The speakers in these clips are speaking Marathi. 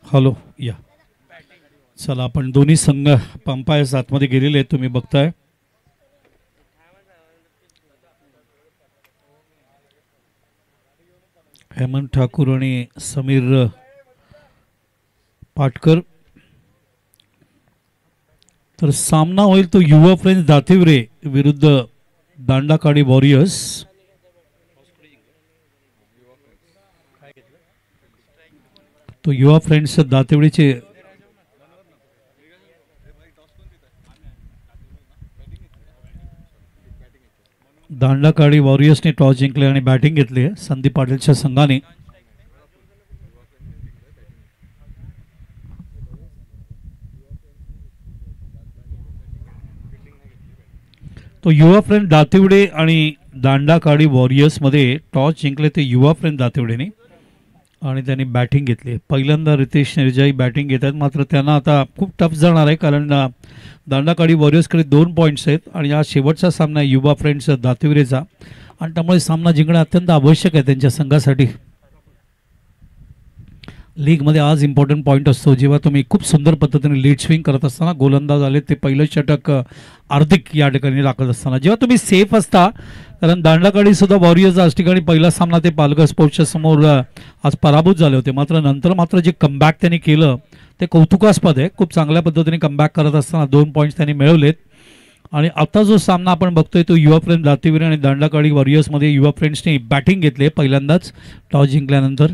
हॅलो या चला आपण दोन्ही संघ पंपायर्स आतमध्ये गेलेले आहेत तुम्ही बघताय. हेमंत ठाकूर आणि समीर पाटकर. तर सामना होईल तो युवा फ्रेंड्स दातिवरे विरुद्ध दांडाकाडी वॉरियर्स. तो युवा फ्रेंड्स दातिवडीचे दांडाकाडी वॉरियर्सने टॉस जिंकले आणि बॅटिंग घेतली संदीप पाटीलच्या संघाने. तो युवा फ्रेंड दातिवडे आणि दांडाकाडी वॉरियर्स मध्ये टॉस जिंकले ते युवा फ्रेंड दातिवडेने आणि त्यांनी बॅटिंग घेतली. पहिल्यांदा रितेश निर्जाई बॅटिंग घेत आहेत, मात्र त्यांना आता खूप टफ जाणार आहे कारण दांडाकाडी वॉरियर्सकडे 2 पॉईंट्स आहेत आणि हा शेवटचा सामना आहे युवा फ्रेंड्स दातिवरेचा आणि त्यामुळे सामना जिंकणं अत्यंत आवश्यक आहे त्यांच्या संघासाठी. लीगमध्ये आज इम्पॉर्टंट पॉईंट असतो जेव्हा तुम्ही खूप सुंदर पद्धतीने लीड स्विंग करत असताना गोलंदाज आले ते पहिलं षटक हार्दिक या ठिकाणी राखत असताना जेव्हा तुम्ही सेफ असता. कारण दांडाकाडी सुद्धा वॉरियर्स आज ठिकाणी पहिला सामना ते पालघर स्पोर्ट्सच्या समोर आज पराभूत झाले होते, मात्र जे कमबॅक त्यांनी केलं ते कौतुकास्पद आहे. खूप चांगल्या पद्धतीने कमबॅक करत असताना 2 पॉईंट्स त्यांनी मिळवलेत आणि आता जो सामना आपण बघतोय तो युवा फ्रेंड दातिवरे आणि दांडाकाडी वॉरियर्समध्ये युवा फ्रेंड्सने बॅटिंग घेतली पहिल्यांदाच टॉस जिंकल्यानंतर.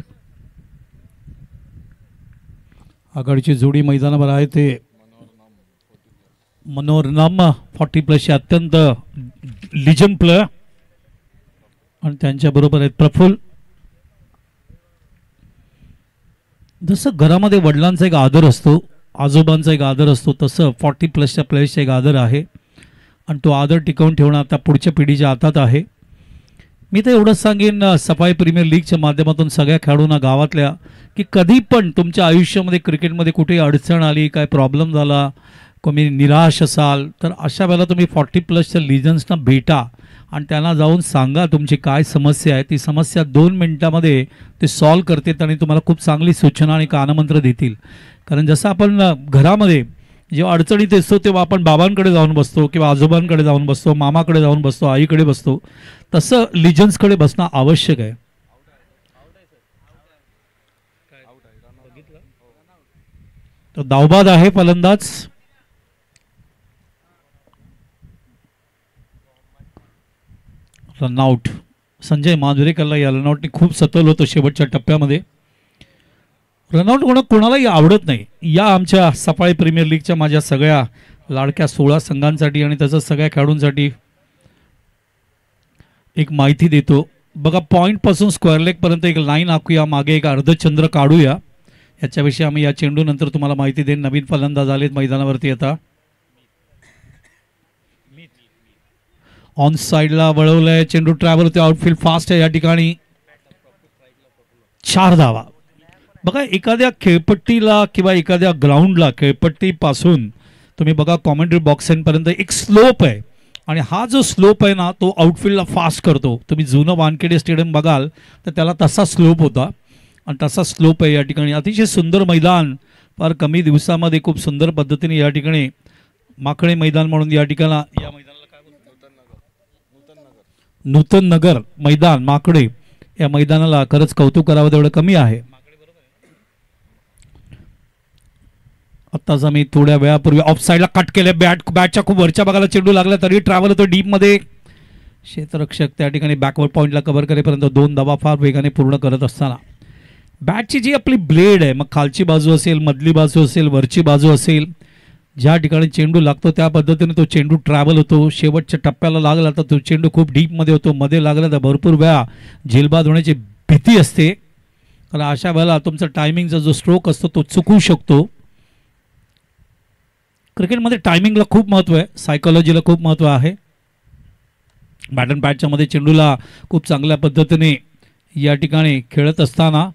आघाडीची जोडी मैदानावर आहे ते मनोहर नाम 40+ अत्यंत लिजंड प्लेयर आणि त्यांच्या बरोबर आहेत प्रफुल्ल. जसं घरामध्ये वडिलांचा एक आदर असतो, आजोबांचा एक आदर असतो, तसं 40+ प्लेयर्सचा एक आदर आहे आणि तो आदर टिकवून ठेवणं आता पुढच्या पिढीच्या हातात आहे. मी तर एवढंच सांगेन सफाई प्रीमियर लीगच्या माध्यमातून सगळ्या खेळाडूंना गावातल्या की कधी पण तुमच्या आयुष्यामध्ये क्रिकेटमध्ये कुठे अडचण आली, काय प्रॉब्लेम झाला, तुम्ही निराश असाल तर अशा वेळेला तुम्ही 40+ लिजन्सना भेटा आणि त्यांना जाऊन सांगा तुमची काय समस्या आहे. ती समस्या 2 मिनिटामध्ये ते सॉल्व करतात आणि तुम्हाला खूप चांगली सूचना आणि कानमंत्र देतील. कारण जसं आपण घरामध्ये जेव्हा अडचणीत असतो तेव्हा आपण बाबांकडे जाऊन बसतो किंवा आजोबांकडे जाऊन बसतो, मामाकडे जाऊन बसतो, आईकडे बसतो, तसं लिजन्सकडे बसणं आवश्यक आहे. तो धावबाद आहे फलंदाज. रनआउट संजय मांजरेकरला या रनआउटने खूप सतल होतं शेवटच्या टप्प्यामध्ये. रनआउट होणं कोणालाही आवडत नाही. या आमच्या सफाई प्रीमियर लीगच्या माझ्या सगळ्या लाडक्या 16 संघांसाठी आणि तसंच सगळ्या खेळाडूंसाठी एक माहिती देतो. बघा पॉईंटपासून स्क्वेअर लेगपर्यंत एक लाईन आखूया, मागे एक अर्धचंद्र काढूया. याच्याविषयी आम्ही या चेंडू नंतर तुम्हाला माहिती देईन. नवीन फलंदाज आलेत मैदानावरती. आता ऑन साइडला वळवलंय चेंडू, ट्रॅव्हल होते, आउटफील्ड फास्ट आहे या ठिकाणी. 4 धावा. बघा एखाद्या खेळपट्टीला किंवा एखाद्या ग्राउंडला खेळपट्टीपासून तुम्ही बघा कॉमेंट्री बॉक्सपर्यंत एक स्लोप आहे आणि हा जो स्लोप आहे ना तो आउटफील्डला फास्ट करतो. तुम्ही जुनं वानखेडे स्टेडियम बघाल तर त्याला तसा स्लोप होता आणि तसा स्लोप आहे या ठिकाणी. अतिशय सुंदर मैदान, फार कमी दिवसामध्ये खूप सुंदर पद्धतीने या ठिकाणी माखळे मैदान म्हणून या ठिकाणी या मैदानाला काय नूतन नगर मैदान माखळे या मैदानाला खरंच कौतुक करावं तेवढं कमी आहे. आत्ताच आम्ही थोड्या वेळापूर्वी ऑफ साईडला कट केले, बॅटच्या खूप वरच्या भागाला चेंडू लागला तरी ट्रॅव्हल होतो डीपमध्ये. क्षेत्ररक्षक त्या ठिकाणी बॅकवर्ड पॉईंटला कव्हर करेपर्यंत 2 धावा फार वेगाने पूर्ण करत असताना बॅटची जी आपली ब्लेड आहे, मग खालची बाजू असेल, मधली बाजू असेल, वरची बाजू असेल, ज्या ठिकाणी चेंडू लागतो त्या पद्धतीने तो चेंडू ट्रॅव्हल होतो. शेवटच्या टप्प्याला लागला तर तो चेंडू खूप डीपमध्ये होतो, मध्ये लागला तर भरपूर वेळा झेलबाद होण्याची भीती असते. कारण अशा वेळेला तुमचा टायमिंगचा जो स्ट्रोक असतो तो चुकू शकतो. क्रिकेटमध्ये टायमिंगला खूप महत्त्व आहे, सायकोलॉजीला खूप महत्त्व आहे. बॅट अँड बॅटच्या मध्ये चेंडूला खूप चांगल्या पद्धतीने या ठिकाणी खेळत असताना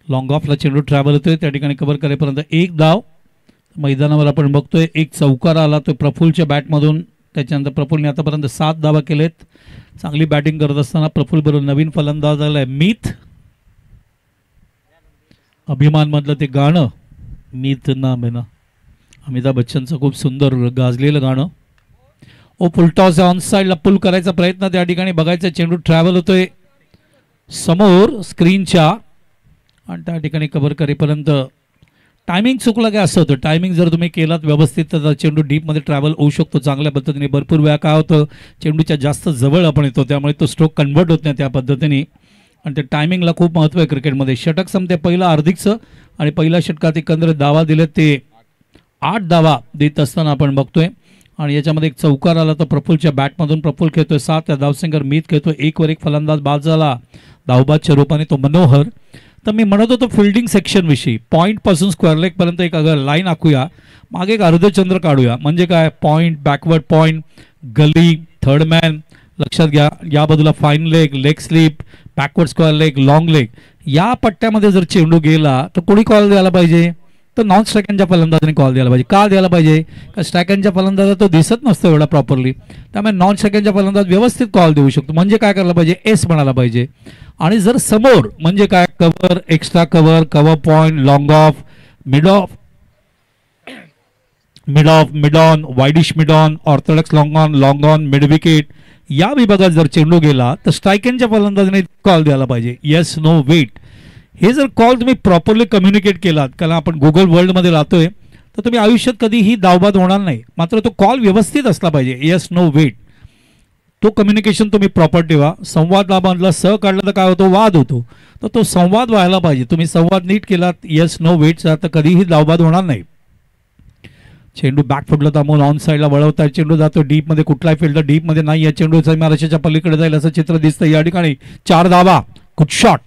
लॉंग ऑफला चेंडू ट्रॅव्हल होतोय, त्या ठिकाणी कव्हर करेपर्यंत 1 धाव मैदानावर आपण बघतोय. एक चौकार आला तो प्रफुल्लच्या बॅटमधून त्याच्यानंतर प्रफुल्लने आतापर्यंत 7 धावा केलेत. चांगली बॅटिंग करत असताना प्रफुल्ल बरोबर नवीन फलंदाज आलाय मीत. अभिमान मधलं ते गाणं मीत ना मेना, अमिताभ बच्चनचं खूप सुंदर गाजलेलं गाणं. ओ फुलटॉस ऑन साईडला पुल करायचा प्रयत्न त्या ठिकाणी बघायचा. चेंडू ट्रॅव्हल होतोय समोर स्क्रीनच्या आणि त्या ठिकाणी कव्हर करेपर्यंत टायमिंग चुकलं काय असं होतं. टायमिंग जर तुम्ही केलात व्यवस्थित तर चेंडू डीपमध्ये ट्रॅव्हल होऊ शकतो चांगल्या पद्धतीने. भरपूर वेळा काय होतं चेंडूच्या जास्त जवळ आपण येतो त्यामुळे तो स्ट्रोक कन्वर्ट होत नाही त्या पद्धतीने. आणि ते टायमिंगला खूप महत्त्व आहे क्रिकेटमध्ये. षटक संपते पहिलं हार्दिकचं आणि पहिल्या षटकात एकंदरीत धावा दिले ते 8 धावा देत असताना आपण बघतोय. आणि याच्यामध्ये एक चौकार आला तर प्रफुल्लच्या बॅटमधून. प्रफुल्ल खेळतोय 7 त्या धावसंख्येवर मीत खेळतोय 1 वर 1 फलंदाज बाद झाला धावबादच्या रूपाने तो मनोहर. तर मी म्हणत होतो फिल्डिंग सेक्शन विषयी. पॉईंटपासून स्क्वेअर लेग पर्यंत एक अगर लाईन आखूया, मागे एक अर्धचंद्र काढूया. म्हणजे काय पॉईंट, बॅकवर्ड पॉईंट, गली, थर्ड मॅन लक्षात घ्या. या बाजूला fine leg, leg slip, backward square leg, long leg. या पट्ट्यामध्ये जर चेंडू गेला तर कोणी कॉल द्यायला पाहिजे, तर नॉन स्ट्रायकरच्या फलंदाजाने कॉल द्यायला पाहिजे. का द्यायला पाहिजे, का स्ट्रायकरच्या फलंदाजा तो दिसत नसतो एवढा प्रॉपरली. त्यामुळे नॉन स्ट्रायकरच्या फलंदाज व्यवस्थित कॉल देऊ शकतो. म्हणजे काय करायला पाहिजे, एस म्हणायला पाहिजे. आणि जर समोर म्हणजे काय cover, extra cover, cover point, long of, mid of, mid on, widish mid on, Orthodox long on, mid wicket या विभागात जर चेंडू गेला तर स्ट्रायकरच्या फलंदाजाने कॉल द्यायला पाहिजे. Yes, no, wait. हे जर कॉल तुम्ही प्रॉपरली कम्युनिकेट केलात, कारण आपण गुगल वर्ल्डमध्ये राहतोय, तर तुम्ही आयुष्यात कधीही धावबाद होणार नाही. मात्र तो कॉल व्यवस्थित असला पाहिजे. Yes, no, wait. तो कम्युनिकेशन तुम्ही प्रॉपर ठेवा. संवादामधला स काढला तर काय होतो, वाद होतो. तर तो संवाद व्हायला पाहिजे. तुम्ही संवाद नीट केलात, येस, नो, वेटचा, तर कधीही धावबाद होणार नाही. चेंडू बॅकफुटला थांबवून ऑन साईडला वळवताय. चेंडू जातो डीपमध्ये. कुठलाही फिल्डर डीपमध्ये नाही आहे. चेंडू महाराष्ट्राच्या पलीकडे जाईल असं चित्र दिसतं या ठिकाणी. 4 धावा, गुड शॉट.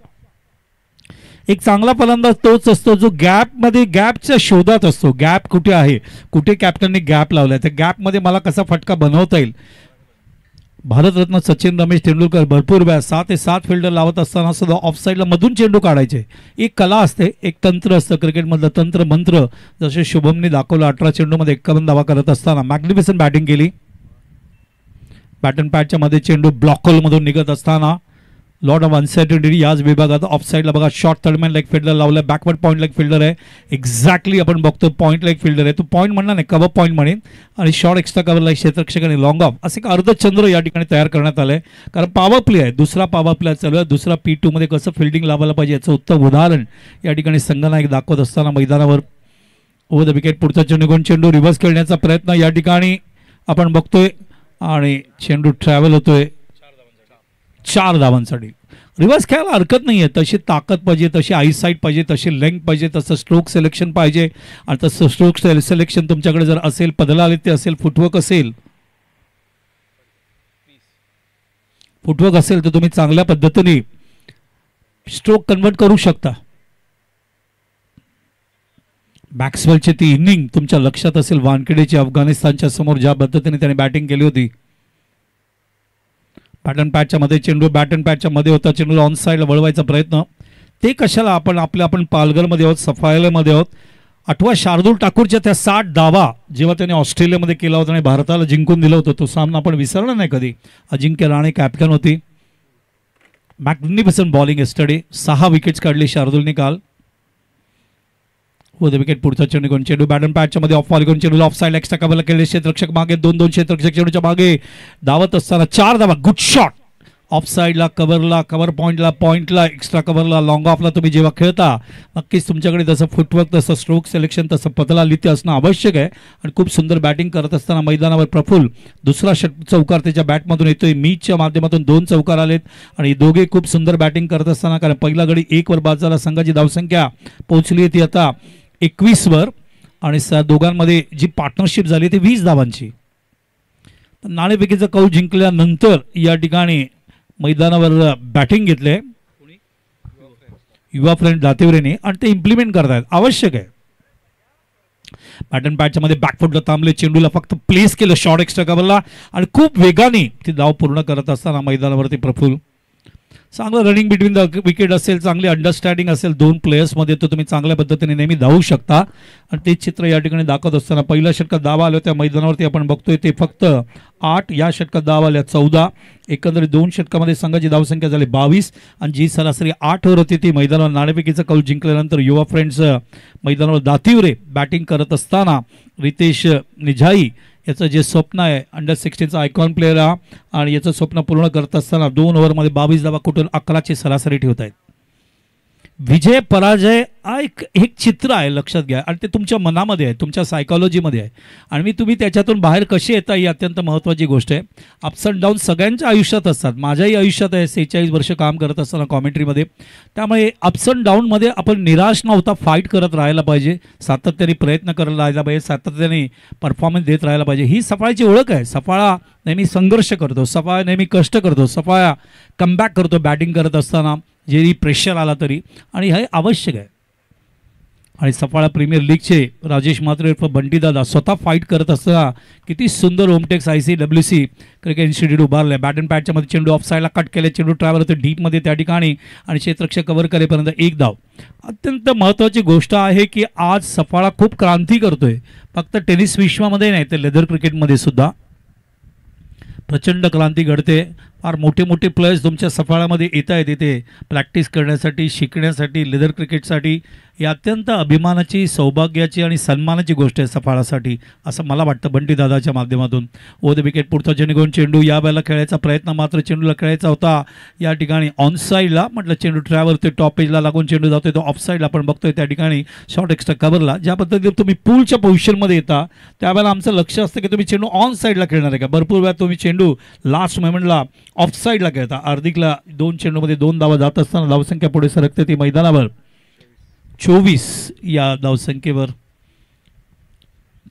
एक चांगला फलंदाज तोच असतो जो गॅपमध्ये गॅपच्या शोधात असतो. गॅप कुठे आहे, कुठे कॅप्टनने गॅप लावलाय, त्या गॅपमध्ये मला कसा फटका बनवता येईल. भारतरत्न सचिन रमेश तेंडुलकर भरपूर वेळा 7 ते 7 फिल्डर लावत असताना सुद्धा ऑफ साईडला मधून चेंडू काढायचे. एक कला असते, एक तंत्र असतं क्रिकेटमधलं, तंत्र मंत्र. जसे शुभमने दाखवलं 18 चेंडूमध्ये 51 धावा करत असताना. मॅग्निफिसंट बॅटिंग केली. बॅटन पॅडच्या मध्ये चेंडू ब्लॉक होलमधून निघत असताना लॉट ऑफ अनसर्टनिटी याच विभागात. ऑफ साईडला बघा शॉर्ट थर्डमॅन लेग फिल्डर लावलाय. बॅकवर्ड पॉईंट लेग फिल्डर आहे. एक्झॅक्टली आपण बघतो पॉईंट लेग फिल्डर आहे. तो पॉईंट म्हणणार नाही, कव्हर पॉईंट म्हणेन. आणि शॉर्ट एक्स्ट्रा कव्हरला क्षेत्ररक्षक आणि लॉंग ऑफ असे एक अर्धचंद्र या ठिकाणी तयार करण्यात आलंय. कारण पॉवर प्ले आहे, दुसरा पॉवर प्ले चालू आहे. दुसरा P2 मध्ये कसं फिल्डिंग लावायला पाहिजे याचं उत्तम उदाहरण या ठिकाणी संघनायक दाखवत असताना मैदानावर. ओव्हर द विकेट पुढचा चेंडू घेऊन चेंडू रिव्हर्स खेळण्याचा प्रयत्न या ठिकाणी आपण बघतोय. आणि चेंडू ट्रॅव्हल होतोय 4 धावांसाठी. रिव्हर्स खेळायला हरकत नाही आहे. तशी ताकद पाहिजे, तशी आईसाईट पाहिजे, तशी लेंथ पाहिजे, तसं स्ट्रोक सिलेक्शन पाहिजे. आणि तसं स्ट्रोक सिलेक्शन तुमच्याकडे जर असेल, पदलालित्य असेल, फुटवर्क असेल, तर तुम्ही चांगल्या पद्धतीने स्ट्रोक कन्वर्ट करू शकता. मॅक्सवेलची ती इनिंग तुमच्या लक्षात असेल, वानखेडेची अफगाणिस्तानच्या समोर ज्या पद्धतीने त्याने बॅटिंग केली होती. बॅटन पॅडच्या मध्ये चेंडू बॅटन पॅडच्या मध्ये होता. चेंडू ऑन साईडला वळवायचा प्रयत्न. ते कशाला, आपण पालघरमध्ये आहोत, सफायलामध्ये आहोत. 8वा शार्दूल ठाकूरच्या त्या 60 धावा जेव्हा त्याने ऑस्ट्रेलियामध्ये केला होता आणि भारताला जिंकून दिलं होतं, तो सामना आपण विसरला नाही कधी. अजिंक्य राणे कॅप्टन होती. Magnificent bowling yesterday. 6 विकेट्स काढली शार्दूलने काल. द विकेट पुढचा चेंडू घेऊन चेंडू बॅटन पॅडच्या मध्ये ऑफ बॉल घेऊन चेंडू ऑफ साईड एक्स्ट्रा कव्हरला केले. क्षेत्ररक्षक मागे 2-2 क्षेत्ररक्षक चेंडूच्या मागे धावत असताना 4 धावा, गुड शॉट. ऑफ साईडला, कव्हरला, कव्हर पॉईंटला, एक्स्ट्रा कव्हरला, लॉंग ऑफला तुम्ही जेव्हा खेळता नक्कीच तुमच्याकडे तसं फुटवर्क, तसं स्ट्रोक सिलेक्शन, तसं पतलालित्य असणं आवश्यक आहे. आणि खूप सुंदर बॅटिंग करत असताना मैदानावर प्रफुल्ल दुसरा चौकार त्याच्या बॅटमधून येतोय. मीच्या माध्यमातून 2 चौकार आलेत आणि दोघे खूप सुंदर बॅटिंग करत असताना, कारण पहिला गडी 1 वर बाद झाला. संघाची धावसंख्या पोहोचली ती आता 21 वर. आणि दोघांमध्ये जी पार्टनरशिप झाली ती 20 धावांची. नाणेफेकीचा कौल जिंकल्यानंतर या ठिकाणी मैदानावर बॅटिंग घेतले युवा फ्रेंड दातिवरेने आणि ते इम्प्लिमेंट करतायत, आवश्यक आहे. बॅटन पॅडच्या मध्ये बॅकफुटला थांबले. चेंडूला फक्त प्लेस केलं शॉर्ट एक्स्ट्रा कव्हरला आणि खूप वेगाने ती धाव पूर्ण करत असताना मैदानावरती प्रफुल्ल चांगलं रनिंग बिटवीन द विकेट असेल, चांगली अंडरस्टँडिंग असेल दोन प्लेयर्समध्ये, तर तुम्ही चांगल्या पद्धतीने नेहमी धावू शकता. आणि ते चित्र या ठिकाणी दाखवत असताना पहिल्या षटकात धावा आल्या त्या मैदानावरती आपण बघतोय ते फक्त 8, या षटकात धावा आल्या 14. एकंदरीत 2 षटकामध्ये संघाची धावसंख्या झाली 22 आणि जी सरासरी 8 वर होती ती मैदानावर नाणेफेकीचा कौल जिंकल्यानंतर युवा फ्रेंड्स मैदानावर दातीवरे बॅटिंग करत असताना रितेश निझाई याचं जे स्वप्न आहे अंडर-16चा आयकॉन प्लेअर हा, आणि याचं स्वप्न पूर्ण करत असताना 2 ओव्हरमध्ये 22 धावा कुठून 11ची सरासरी ठेवत आहेत. विजय पराजय हा एक चित्र आहे, लक्षात घ्या. आणि ते तुमच्या मनामध्ये आहे, तुमच्या सायकॉलॉजीमध्ये आहे. आणि तुम्ही त्याच्यातून बाहेर कसे येता ही अत्यंत महत्त्वाची गोष्ट आहे. अप्स अँड डाऊन सगळ्यांच्या आयुष्यात असतात, माझ्याही आयुष्यात आहे. 46 वर्ष काम करत असताना कॉमेंट्रीमध्ये. त्यामुळे अप्स अँड डाऊनमध्ये आपण निराश न होता फाईट करत राहायला पाहिजे, सातत्याने प्रयत्न करत राहायला पाहिजे, सातत्याने परफॉर्मन्स देत राहायला पाहिजे. ही सफाळ्याची ओळख आहे. सफाळा नेहमी संघर्ष करतो, सफाळा नेहमी कष्ट करतो, सफाळा कमबॅक करतो बॅटिंग करत असताना जरी प्रेशर आला तरी, आणि हे आवश्यक आहे. आणि सफाळा प्रीमियर लीगचे राजेश म्हात्रे उर्फ बंटीदादा स्वतः फाईट करत असताना किती सुंदर होमटेक्स ICWC क्रिकेट इन्स्टिट्यूट उभारले. बॅट अँड पॅडच्या मध्ये चेंडू ऑफ साईडला कट केले, चेंडू ट्रॅव्हल होते डीपमध्ये त्या ठिकाणी आणि क्षेत्ररक्षक कव्हर करेपर्यंत 1 धाव. अत्यंत महत्त्वाची गोष्ट आहे की आज सफाळा खूप क्रांती करतोय, फक्त टेनिस विश्वामध्ये नाही तर लेदर क्रिकेटमध्ये सुद्धा प्रचंड क्रांती घडते. फार मोठे मोठे प्लेयर्स तुमच्या सफाळ्यामध्ये येत आहेत इथे प्रॅक्टिस करण्यासाठी, शिकण्यासाठी, लेदर क्रिकेटसाठी. ही अत्यंत अभिमानाची, सौभाग्याची आणि सन्मानाची गोष्ट आहे सफाळासाठी, असं मला वाटतं बंटीदादाच्या माध्यमातून. द विकेट पुढचा चेंडू चेंडू या वेळेला खेळायचा प्रयत्न मात्र चेंडूला खेळायचा होता या ठिकाणी ऑन साईडला. म्हटलं चेंडू ट्रॅव्हल ते टॉप पेजला लागून चेंडू जातोय तो ऑफ साईडला आपण बघतोय त्या ठिकाणी शॉर्ट एक्स्ट्रा कव्हरला. ज्या पद्धतीने तुम्ही पूलच्या पोझिशनमध्ये येता त्यावेळेला आमचं लक्ष असतं की तुम्ही चेंडू ऑन साईडला खेळणार आहे का. भरपूर वेळा तुम्ही चेंडू लास्ट मोमेंटला ऑफ साईडला खेळता. हार्दिकला 2 चेंडूमध्ये 2 धावा जात असताना धावसंख्या पुढे सरकते ती मैदानावर 24 या धावसंख्येवर.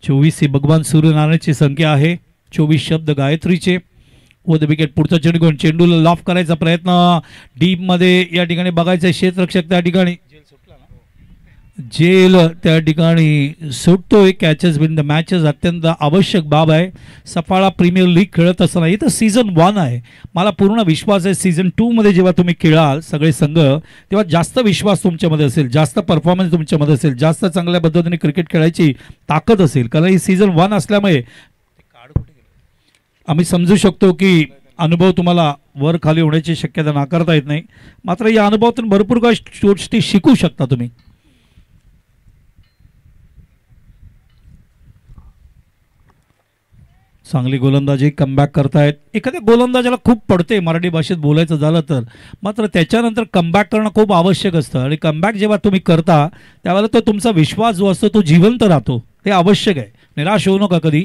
24 ही भगवान सूर्यनारायणची संख्या आहे. 24 शब्द गायत्रीचे. द विकेट पुढचा चेंडू चेंडूला लॉफ करायचा प्रयत्न डीपमध्ये या ठिकाणी बघायचं. क्षेत्ररक्षक त्या ठिकाणी जेल त्या ठिकाणी सुटतोय. कॅचेस विन द मॅचेस अत्यंत आवश्यक बाब आहे. सफाळा प्रीमियर लीग खेळत असताना इथं सीझन 1 आहे. मला पूर्ण विश्वास आहे सीझन 2 मध्ये जेव्हा तुम्ही खेळाल सगळे संघ तेव्हा जास्त विश्वास तुमच्यामध्ये असेल, जास्त परफॉर्मन्स तुमच्यामध्ये असेल, जास्त चांगल्या पद्धतीने क्रिकेट खेळायची ताकद असेल. कारण ही सीझन 1 असल्यामुळे आम्ही समजू शकतो की अनुभव तुम्हाला वर खाली होण्याची शक्यता नाकारता येत नाही. मात्र या अनुभवातून भरपूर गोष्टी शिकू शकता तुम्ही. चांगली गोलंदाजी कमबॅक करतायत. एखाद्या गोलंदाजाला खूप पडते मराठी भाषेत बोलायचं झालं तर, मात्र त्याच्यानंतर कमबॅक करणं खूप आवश्यक असतं. आणि कमबॅक जेव्हा तुम्ही करता त्यावेळेला तो तुमचा विश्वास जो असतो तो जिवंत राहतो, ते आवश्यक आहे. निराश होऊ नका कधी.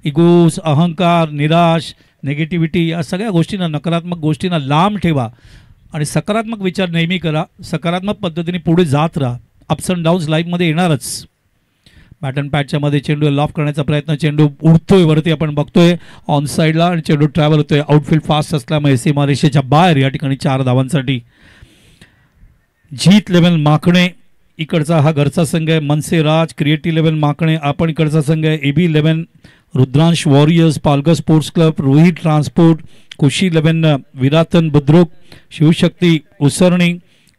इगोस, अहंकार, निराश, नेगेटिव्हिटी या सगळ्या गोष्टींना, नकारात्मक गोष्टींना लांब ठेवा आणि सकारात्मक विचार नेहमी करा. सकारात्मक पद्धतीने पुढे जात राहा. अप्स अँड डाऊन्स लाईफमध्ये येणारच. बॅट अँड पॅडच्या मध्ये चेंडू लॉफ करण्याचा प्रयत्न, चेंडू उडतोय वरती आपण बघतोय ऑन साईडला आणि चेंडू ट्रॅव्हल होतोय. आउटफील्ड फास्ट असल्यामुळे सीमारेषेच्या बाहेर या ठिकाणी 4 धावांसाठी. जीत 11 माकणे इकडचा हा घरचा संघ आहे. मनसे राज, क्रिएटिव्ह 11 माकणे आपण इकडचा संघ आहे. AB 11 Rudransh warriors, Palghar sports club, Rohit transport, Khushi 11 Viratan Budruk, Shivshakti Usarni,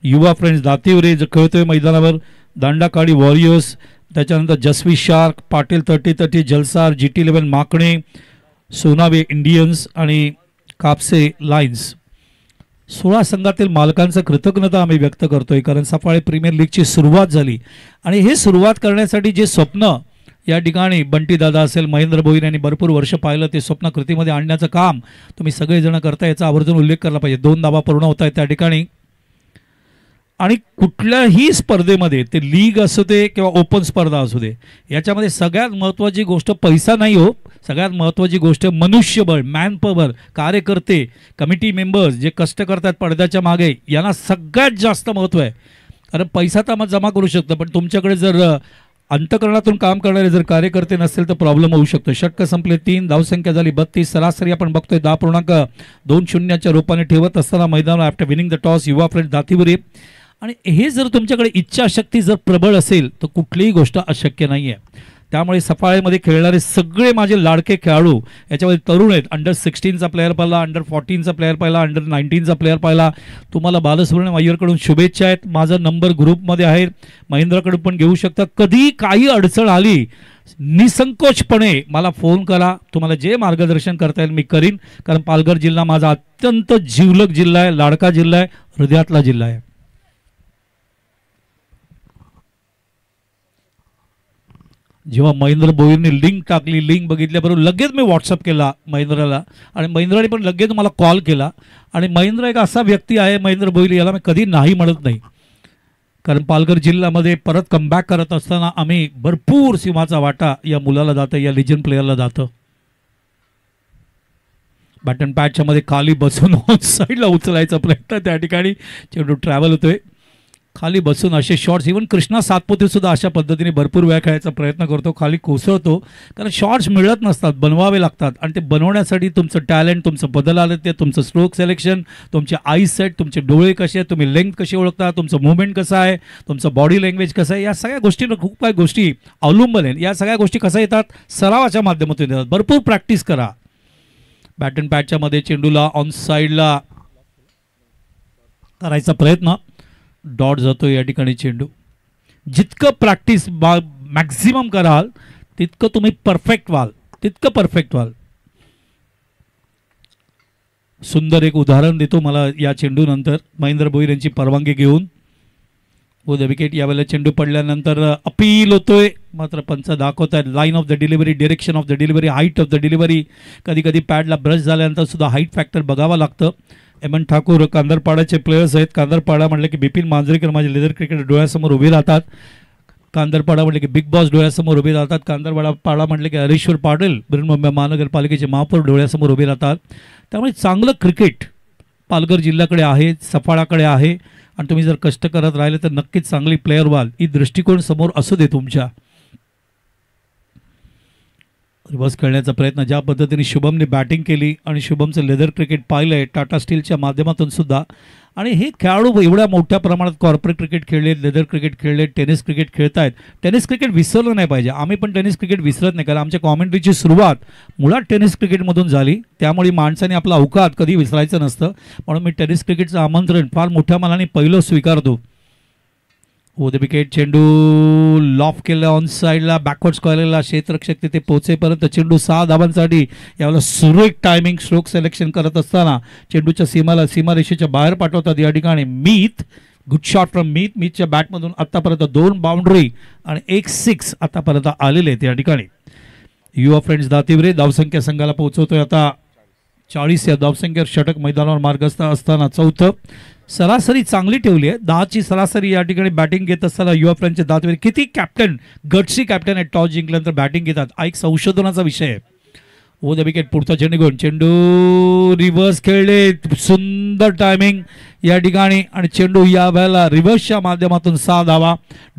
Yuva friends Dativare जो खेळतोय मैदानावर, दांडाकाडी वॉरियर्स, त्याच्यानंतर Jasvi shark, Patil 30-30 Jalsar, GT 11 Makane, Sonave Indians आणि कापसे लायन्स. 16 संघातील मालकांचं कृतज्ञता आम्ही व्यक्त करतोय कारण सफाळे प्रीमियर लीगची सुरुवात झाली आणि हे सुरुवात करण्यासाठी जे स्वप्न या ठिकाणी बंटीदादा असेल, महेंद्र भोईर यांनी भरपूर वर्ष पाहिलं, ते स्वप्न कृतीमध्ये आणण्याचं काम तुम्ही सगळेजण करता, याचा आवर्जून उल्लेख करायला पाहिजे. 2 धावा पूर्ण होत आहेत त्या ठिकाणी. आणि कुठल्याही स्पर्धेमध्ये ते लीग असू दे किंवा ओपन स्पर्धा असू दे, याच्यामध्ये सगळ्यात महत्त्वाची गोष्ट पैसा नाही हो. सगळ्यात महत्त्वाची गोष्ट मनुष्यबळ, मॅनपॉवर, कार्यकर्ते, कमिटी मेंबर्स जे कष्ट करतात पडद्याच्या मागे, यांना सगळ्यात जास्त महत्त्व आहे. कारण पैसा तर मग जमा करू शकतं, पण तुमच्याकडे जर अंतकरणातून काम करणारे जर कार्यकर्ते नसतील तर प्रॉब्लेम होऊ शकतो. षटक संपले 3, धावसंख्या झाली 32, सरासरी आपण बघतोय 10.20च्या रूपाने ठेवत असताना मैदानावर आफ्टर विनिंग द टॉस युवा फ्रेंड्स दातीवरे. आणि हे जर तुमच्याकडे इच्छाशक्ती जर प्रबळ असेल तर कुठलीही गोष्ट अशक्य नाही आहे. त्यामुळे सफाळेमध्ये खेळणारे सगळे माझे लाडके खेळाडू याच्यामध्ये तरुण आहेत. अंडर 16चा प्लेअर पाहिला, अंडर 14चा प्लेअर पाहिला, अंडर 19चा प्लेअर पाहिला. तुम्हाला बालसुब्रमण्यम अय्यरकडून शुभेच्छा आहेत. माझा नंबर ग्रुपमध्ये आहे, महेंद्रकडून पण घेऊ शकता. कधी काही अडचण आली निसंकोचपणे मला फोन करा. तुम्हाला जे मार्गदर्शन करता येईल मी करीन, कारण पालघर जिल्हा माझा अत्यंत जिवलग जिल्हा आहे, लाडका जिल्हा आहे, हृदयातला जिल्हा आहे. जेव्हा महेंद्र भोईरने लिंक टाकली, लिंक बघितल्याबरोबर लगेच मी व्हॉट्सअप केला महेंद्रला, आणि महेंद्राने पण लगेच मला कॉल केला. आणि महेंद्र एक असा व्यक्ती आहे, महेंद्र भोईर, याला मी कधी नाही म्हणत नाही. कारण पालघर जिल्ह्यामध्ये परत कमबॅक करत असताना आम्ही भरपूर सिंहाचा वाटा या मुलाला जातं, या लिजन प्लेअरला जातं. बॅटन पॅचच्या मध्ये खाली बसून ऑन साईडला उचलायचा प्रयत्न, त्या ठिकाणी चेंडू ट्रॅव्हल होतोय. खाली बसून असे शॉट्स, इव्हन कृष्णा सातपुते सुद्धा अशा पद्धतीने भरपूर वेळा खेळायचा प्रयत्न करतो, खाली कोसळतो. कारण शॉट्स मिळत नसतात, बनवावे लागतात. आणि ते बनवण्यासाठी तुमचं टॅलेंट, तुमचं बदल आलं ते, तुमचं स्ट्रोक सिलेक्शन, तुमचे आय सेट, तुमचे डोळे कसे आहेत, तुम्ही लेंथ कशी ओळखता, तुमचं मुवमेंट कसं आहे, तुमचं बॉडी लँग्वेज कसं आहे, या सगळ्या गोष्टींवर खूप काही गोष्टी अवलंबून आहेत. या सगळ्या गोष्टी कशा येतात, सरावाच्या माध्यमातून येतात. भरपूर प्रॅक्टिस करा. बॅटन पॅचच्या मध्ये चेंडूला ऑन साईडला करायचा प्रयत्न, डॉट जातो या ठिकाणी चेंडू. जितकं प्रॅक्टिस मॅक्झिमम कराल तितकं तुम्ही परफेक्ट व्हाल, तितकं परफेक्ट व्हाल. सुंदर एक उदाहरण देतो मला या चेंडू नंतर, महेंद्र भोईर यांची परवानगी घेऊन. व द विकेट. यावेळेला चेंडू पडल्यानंतर अपील होतोय, मात्र पंच दाखवत आहेत line of the delivery, direction of the delivery, height of the delivery. कधी कधी पॅडला ब्रश झाल्यानंतर सुद्धा हाईट फॅक्टर बघावं लागतं. एमन ठाकूर कांदरपाड्याचे प्लेयर्स आहेत. कांदरपाडा म्हटलं की बिपिन मांजरेकर माझे लेदर क्रिकेट डोळ्यासमोर उभे राहतात. कांदरपाडा म्हटलं की बिग बॉस डोळ्यासमोर उभे राहतात. कांदरपाडा म्हटलं की हरीश्वर पाटील बृहन्मुंबई महानगरपालिकेचे महापौर डोळ्यासमोर उभे राहतात. त्यामुळे चांगलं क्रिकेट पालघर जिल्ह्याकडे आहे, सफाळाकडे आहे. आणि तुम्ही जर कष्ट करत राहिले तर नक्कीच चांगली प्लेअर व्हाल, ही दृष्टिकोन समोर असू दे तुमच्या. रिव्हर्स खेळण्याचा प्रयत्न, ज्या पद्धतीने शुभमने बॅटिंग केली आणि शुभमचं लेदर क्रिकेट पाहिलंय टाटा स्टीलच्या माध्यमातून सुद्धा. आणि हे खेळाडू एवढ्या मोठ्या प्रमाणात कॉर्पोरेट क्रिकेट खेळले, लेदर क्रिकेट खेळले, टेनिस क्रिकेट खेळतायत. टेनिस क्रिकेट विसरलं नाही पाहिजे. आम्ही पण टेनिस क्रिकेट विसरत नाही, कारण आमच्या कॉमेंट्रीची सुरुवात मुळात टेनिस क्रिकेटमधून झाली. त्यामुळे माणसाने आपला अवकात कधी विसरायचं नसतं. म्हणून मी टेनिस क्रिकेटचं आमंत्रण फार मोठ्या मनाने पहिलं स्वीकारतो. ओ द विकेट. चेंडू लॉफ केला ऑन साईडला, बॅकवर्ड स्क्वेअरला, क्षेत्ररक्षक तिथे पोहोचेपर्यंत चेंडू 6 धावांसाठी. यावेळेला सुरेख टायमिंग, स्ट्रोक सिलेक्शन करत असताना चेंडूच्या सीमारेषेच्या बाहेर पाठवतात या ठिकाणी मीत. गुड शॉट फ्रॉम मीत. मीतच्या बॅटमधून आतापर्यंत 2 बाउंड्री आणि 1 6 आतापर्यंत आलेले आहेत या ठिकाणी. युवा फ्रेंड्स दातिवरे धावसंख्या संघाला पोहोचवतोय आता 40 या धावसंख्येवर. षटक मैदानावर मार्गस्थ असताना चौथं. सरासरी चांगली ठेवली आहे, 10ची सरासरी या ठिकाणी बॅटिंग घेत असताना युवा फ्रेंडचे दातवेरी. किती कॅप्टन, गटसी कॅप्टन आहे, टॉस जिंकल्यानंतर बॅटिंग घेतात. हा एक संशोधनाचा विषय आहे. ओ द विकेट. पुढचा चेंडू घेऊन चेंडू रिव्हर्स खेळले, सुंदर टायमिंग या ठिकाणी. आणि चेंडू या वेळेला रिव्हर्सच्या माध्यमातून 6 धावा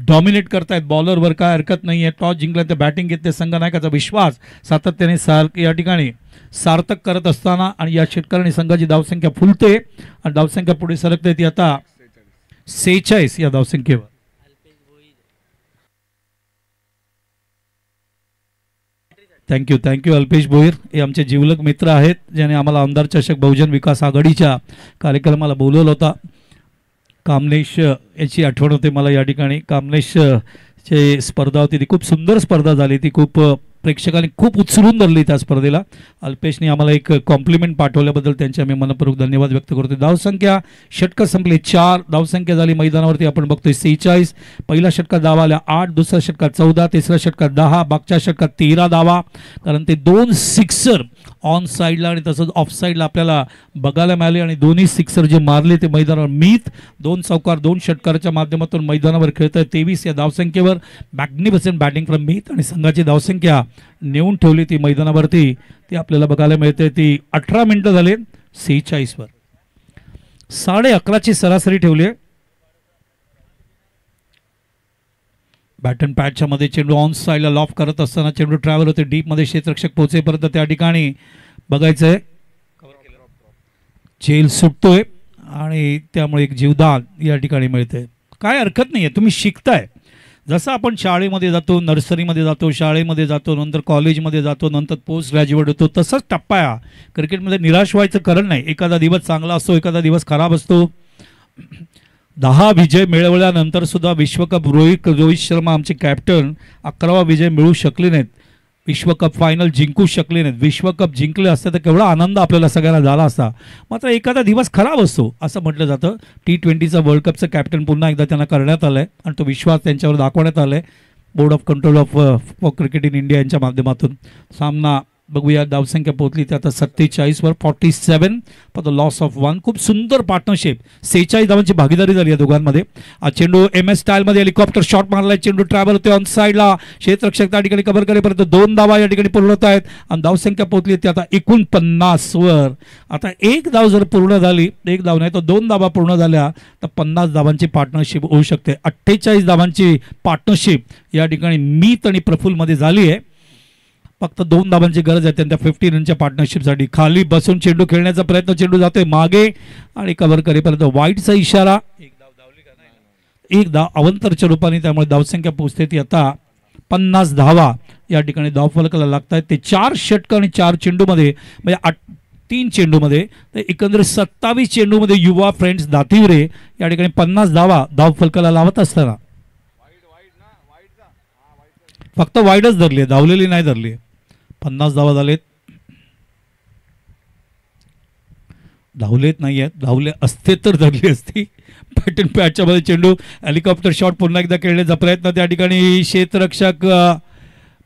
डॉमिनेट करतायत. बॉलरवर काय हरकत नाही आहे. टॉस जिंकल्यानंतर बॅटिंग घेतले. संघनायकाचा विश्वास सातत्याने या ठिकाणी सार्थक करत असताना. आणि या षटकाराने संघाची धावसंख्या फुलते आणि धावसंख्या पुढे सरकते ती आता 46 या धावसंख्येवर. थँक्यू अल्पेश भोईर. हे आमचे जिवलग मित्र आहेत, ज्याने आम्हाला आमदार चषक बहुजन विकास आघाडीच्या कार्यक्रमाला बोलवलं होता. कामनेश याची आठवण होते मला या ठिकाणी. कामनेश ची स्पर्धा होती, ती खूप सुंदर स्पर्धा झाली. ती खूप प्रेक्षकांनी खूप उत्सुकून धरली त्या स्पर्धेला. अल्पेशने आम्हाला एक कॉम्प्लिमेंट पाठवल्याबद्दल त्यांचे आम्ही मनपूर्वक धन्यवाद व्यक्त करतो. धावसंख्या षटकं संपली, 4 धावसंख्या झाली मैदानावरती. आपण बघतोय 46. पहिल्या षटकात धावा आल्या 8, दुसऱ्या षटकात 14, तिसऱ्या षटकात 10, मागच्या षटकात 13 धावा. कारण ते 2 सिक्सर ऑन साईडला आणि तसंच ऑफ साईडला आपल्याला बघायला मिळाले. आणि दोन्ही सिक्सर जे मारले ते मैदानावर मीत 2 चौकार 2 षटकाराच्या माध्यमातून मैदानावर खेळत आहे. 23 या धावसंख्येवर मॅग्निफिसंट बॅटिंग फ्रॉम मीत. आणि संघाची धावसंख्या नेऊन ठेवली ती मैदानावरती, ती आपल्याला बघायला मिळते. ती 18 मिनिटं झाले 46 वर. 11:30ची सरासरी ठेवली आहे. बॅटन पॅचच्या मध्ये चेंडू ऑन साईडला लॉफ करत असताना चेंडू ट्रॅव्हल होते डीप मध्ये. क्षेत्ररक्षक पोहोचेपर्यंत त्या ठिकाणी बघायचंय झेल सुटतोय आणि त्यामुळे एक जीवदान या ठिकाणी मिळते. काय हरकत नाहीये, तुम्ही शिकताय. जसं आपण शाळेमध्ये जातो, नर्सरीमध्ये जातो, शाळेमध्ये जातो, नंतर कॉलेजमध्ये जातो, नंतर पोस्ट ग्रॅज्युएट होतो, तसंच टप्पा आहे. क्रिकेटमध्ये निराश व्हायचं कारण नाही. एखादा दिवस चांगला असतो, एखादा दिवस खराब असतो. 10 विजय मिळवल्यानंतर सुद्धा विश्वकप रोहित शर्मा आमचे कॅप्टन 11वा विजय मिळवू शकले नाहीत. विश्वकप फायनल जिंकू शकले नाहीत. विश्वकप जिंकले असते तर केवढा आनंद आपल्याला सगळ्यांना झाला असता. मात्र एखादा दिवस खराब असतो असं म्हटलं जातं. T20चा वर्ल्ड कपचं कॅप्टन पुन्हा एकदा त्यांना करण्यात आलं आहे आणि तो विश्वास त्यांच्यावर दाखवण्यात आला आहे board of control of for cricket in India यांच्या माध्यमातून. सामना बघूया, धावसंख्या पोहोचली ते आता 47वर 47 फॉर द लॉस ऑफ 1. खूप सुंदर पार्टनरशिप, 46 धावांची भागीदारी झाली या दोघांमध्ये. चेंडू MS स्टाईलमध्ये हेलिकॉप्टर शॉट मारलाय. चेंडू ट्रॅव्हल होते ऑन साईडला. क्षेत्ररक्षक त्या ठिकाणी कव्हर करेपर्यंत 2 धावा या ठिकाणी पूर्ण होत आहेत आणि धावसंख्या पोहोचली ती आता 49वर. आता 1 धाव जर पूर्ण झाली, 1 धाव नाही तर 2 धावा पूर्ण झाल्या तर 50 धावांची पार्टनरशिप होऊ शकते. 48 धावांची पार्टनरशिप या ठिकाणी मीत आणि प्रफुल्लमध्ये झाली आहे. फक्त 2 धावांची गरज आहे त्यांच्या 15 रनच्या पार्टनरशिपसाठी. खाली बसून चेंडू खेळण्याचा प्रयत्न, चेंडू जातोय मागे आणि कव्हर करेपर्यंत वाईटचा इशारा. 1 धाव अवंतरच्या रूपाने, त्यामुळे धावसंख्या पोहोचते ती आता 50 धावा या ठिकाणी धावफलकाला लागत आहेत. ते 4 षटक आणि 4 चेंडूमध्ये म्हणजे 3 चेंडूमध्ये तर एकंदरीत 27 चेंडूमध्ये युवा फ्रेंड्स दातिवरे या ठिकाणी 50 धावा धावफलकाला लावत असताना फक्त वाईडच धरली आहे, धावलेली नाही धरली. 50 धावा झालेत. धावलेत नाही आहेत, धावले असते तर धरली असती. पॅटर्न पॅचच्या मध्ये चेंडू हेलिकॉप्टर शॉट पुन्हा एकदा खेळण्याचा प्रयत्न. त्या ठिकाणी क्षेत्ररक्षक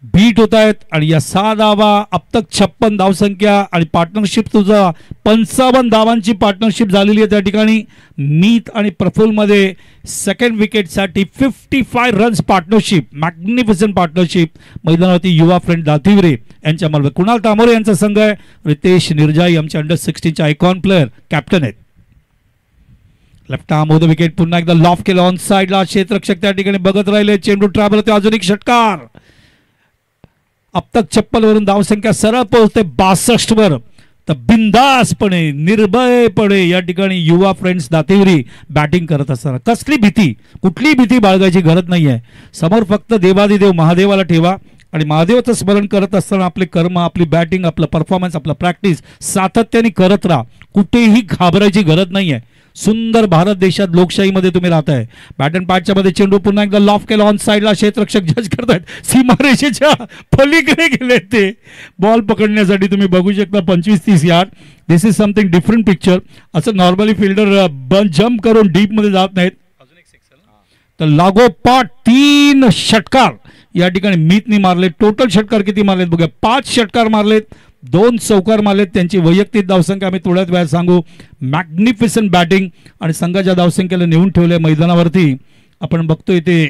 बीट होत आहेत आणि या 6 धावा अब तक 56 धावसंख्या आणि पार्टनरशिप तुझा 55 धावांची पार्टनरशिप झालेली आहे. त्या ठिकाणी मीत आणि प्रफुल्लमध्ये सेकंड विकेटसाठी 55 रन्स पार्टनरशिप, मॅग्निफिसंट पार्टनरशिप मैदानावरती युवा फ्रेंड दातिवरे यांच्या मार्फत. कुणाल तामोरे यांचा संघ आहे. रितेश निर्जाई आमचे अंडर-16चे आयकॉन प्लेअर कॅप्टन आहेत. Left arm of the wicket पुन्हा एकदा लॉफ केलं ऑन साईडला. क्षेत्ररक्षक त्या ठिकाणी बघत राहिले. चेंडू ट्रॅव्हल होते. अजून एक षटकार. अब तक 56 वरून धावसंख्या सरळ पोहोचते 62 वर. तर बिंदासपणे निर्भयपणे या ठिकाणी युवा फ्रेंड्स दातिवरी बॅटिंग करत असताना कसली भीती, कुठलीही भीती बाळगायची गरज नाही आहे. समोर फक्त देवादिदेव महादेवाला ठेवा आणि महादेवाचं स्मरण करत असताना आपले कर्म, आपली बॅटिंग, आपलं परफॉर्मन्स, आपलं प्रॅक्टिस सातत्याने करत राहा. कुठेही घाबरायची गरज नाही आहे. सुंदर भारत देशात लोकशाहीमध्ये तुम्ही राहताय. बॅट अँड पॅचच्या मध्ये चेंडू पुन्हा एकदा लॉफ केला ऑन साईडला. क्षेत्ररक्षक जज करतायत. सीमारेषेच्या पलीकडे गेले ते बॉल पकडण्यासाठी. तुम्ही बघू शकता 25-30 yard. This is something different picture. असं नॉर्मली फिल्डर जम्प करून डीप मध्ये जात नाहीत. तर लागोपाठ 3 षटकार या ठिकाणी मीतनी मारले. टोटल षटकार किती मारलेत बघा. 5 षटकार मारलेत, 2 चौकार मारलेत. त्यांची वैयक्तिक धावसंख्या आम्ही थोड्याच वेळात सांगू. मॅग्निफिसंट बॅटिंग आणि संघाच्या धावसंख्येला नेऊन ठेवले मैदानावरती. आपण बघतोय ते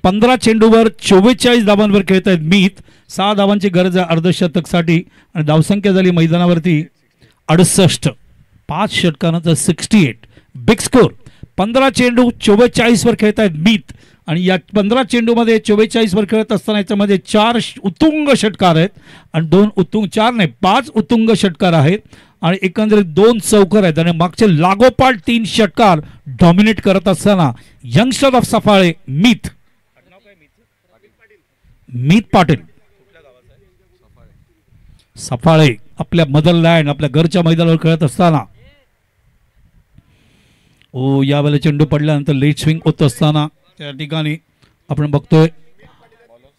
15 चेंडूवर 44 धावांवर खेळत आहेत मीत. 6 धावांची गरज आहे अर्धशतकसाठी आणि धावसंख्या झाली मैदानावरती 68. 5 षटकांचा 68 बिग स्कोर. 15 चेंडू 44 वर खेळत आहेत मीत आणि या 15 चेंडूमध्ये 44 वर खेळत असताना याच्यामध्ये 4 उत्तुंग षटकार आहेत आणि 2 उत्तुंग 4 नाही 5 उत्तुंग षटकार आहेत आणि एकंदरीत 2 चौकार आहेत आणि मागचे लागोपाठ 3 षटकार डॉमिनेट करत असताना यंगस्टर ऑफ सफाळे मीत पाटील सफाळे आपल्या मदरलँड आपल्या घरच्या मैदानावर खेळत असताना यावेळेला चेंडू पडल्यानंतर लेट स्विंग होत असताना त्या ठिकाणी आपण बघतोय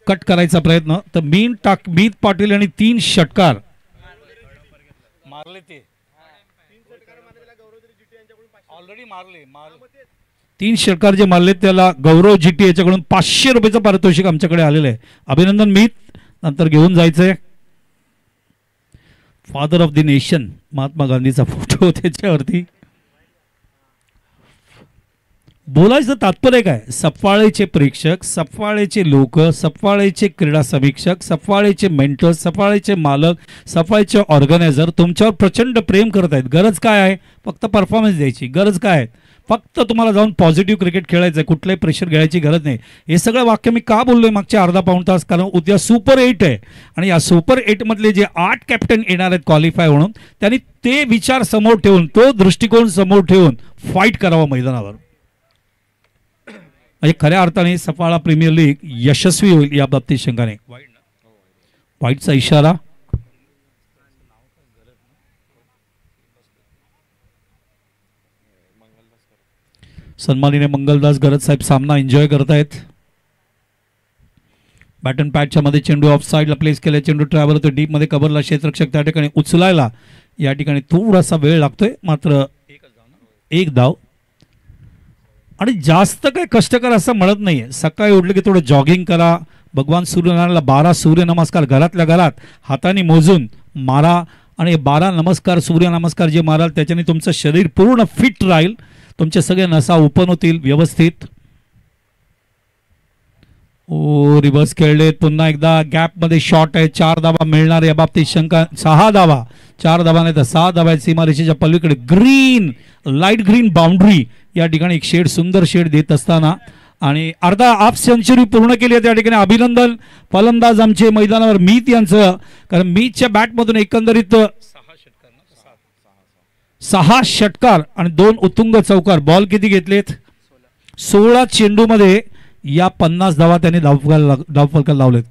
कट करायचा प्रयत्न. तर मीत पाटील आणि 3 षटकार मारले. ते 3 षटकार जे मारले त्याला गौरव जीटी याच्याकडून 500 रुपयाचं पारितोषिक आमच्याकडे आलेलं आहे. अभिनंदन मीत. नंतर घेऊन जायचंय father of the nation Mahatma गांधीचा फोटो त्याच्यावरती. बोलायचं तात्पर्य काय. सफाळेचे प्रेक्षक, सफाळेचे लोक, सफाळेचे क्रीडा समीक्षक, सफाळेचे मेंटर, सफाळेचे मालक, सफाळेचे ऑर्गनायझर तुमच्यावर प्रचंड प्रेम करत आहेत. गरज काय आहे. फक्त परफॉर्मन्स द्यायची. गरज काय आहे. फक्त तुम्हाला जाऊन पॉझिटिव्ह क्रिकेट खेळायचं आहे. कुठलंही प्रेशर घ्यायची गरज नाही. हे सगळं वाक्य मी का बोललोय मागचे अर्धा पाऊण तास. कारण उद्या सुपर 8 आहे आणि या सुपर 8 मधले जे 8 कॅप्टन येणार आहेत क्वालिफाय म्हणून त्यांनी ते विचार समोर ठेवून, तो दृष्टिकोन समोर ठेवून फाईट करावा मैदानावर. म्हणजे खऱ्या अर्थाने सफाळा प्रीमियर लीग यशस्वी होईल या बाबतीत शंका नाही. वाईटचा इशारा. सन्माननीय मंगलदास गरज साहेब सामना एन्जॉय करतायत. बॅटन पॅडच्या मध्ये चेंडू ऑफ साईडला प्लेस केला. चेंडू ट्रॅव्हल होतो डीप मध्ये. कव्हरला क्षेत्ररक्षक त्या ठिकाणी उचलायला या ठिकाणी थोडासा वेळ लागतोय. मात्र एक धाव आणि जास्त काही कष्टकर असं म्हणत नाहीये. सकाळी उठलं की थोडं जॉगिंग करा. भगवान सूर्यनारायणला 12 सूर्यनमस्कार घरातल्या घरात हाताने मोजून मारा आणि 12 नमस्कार सूर्यनमस्कार जे माराल त्याच्याने तुमचं शरीर पूर्ण फिट राहील. तुमचे सगळे नसा ओपन होतील व्यवस्थित. ओ रिव्हर्स खेळलेत. पुन्हा एकदा गॅप मध्ये शॉट आहे. 4 धावा मिळणार या बाबतीत शंका. 6 धावा. 4 धावा नाही तर 6 धावा आहेत. सीमारेषेच्या पलीकडे ग्रीन लाईट ग्रीन बाउंड्री या ठिकाणी एक शेड सुंदर शेड देत असताना आणि अर्धा हाफ सेंचुरी पूर्ण केली आहे त्या ठिकाणी. अभिनंदन फलंदाज आमचे मैदानावर मीत यांचं. कारण मीतच्या बॅटमधून एकंदरीत 6 षटकार आणि 2 उत्तुंग चौकार. बॉल किती घेतलेत? 16 चेंडू मध्ये या 50 धावा त्यांनी धावफलकाला लावलेत.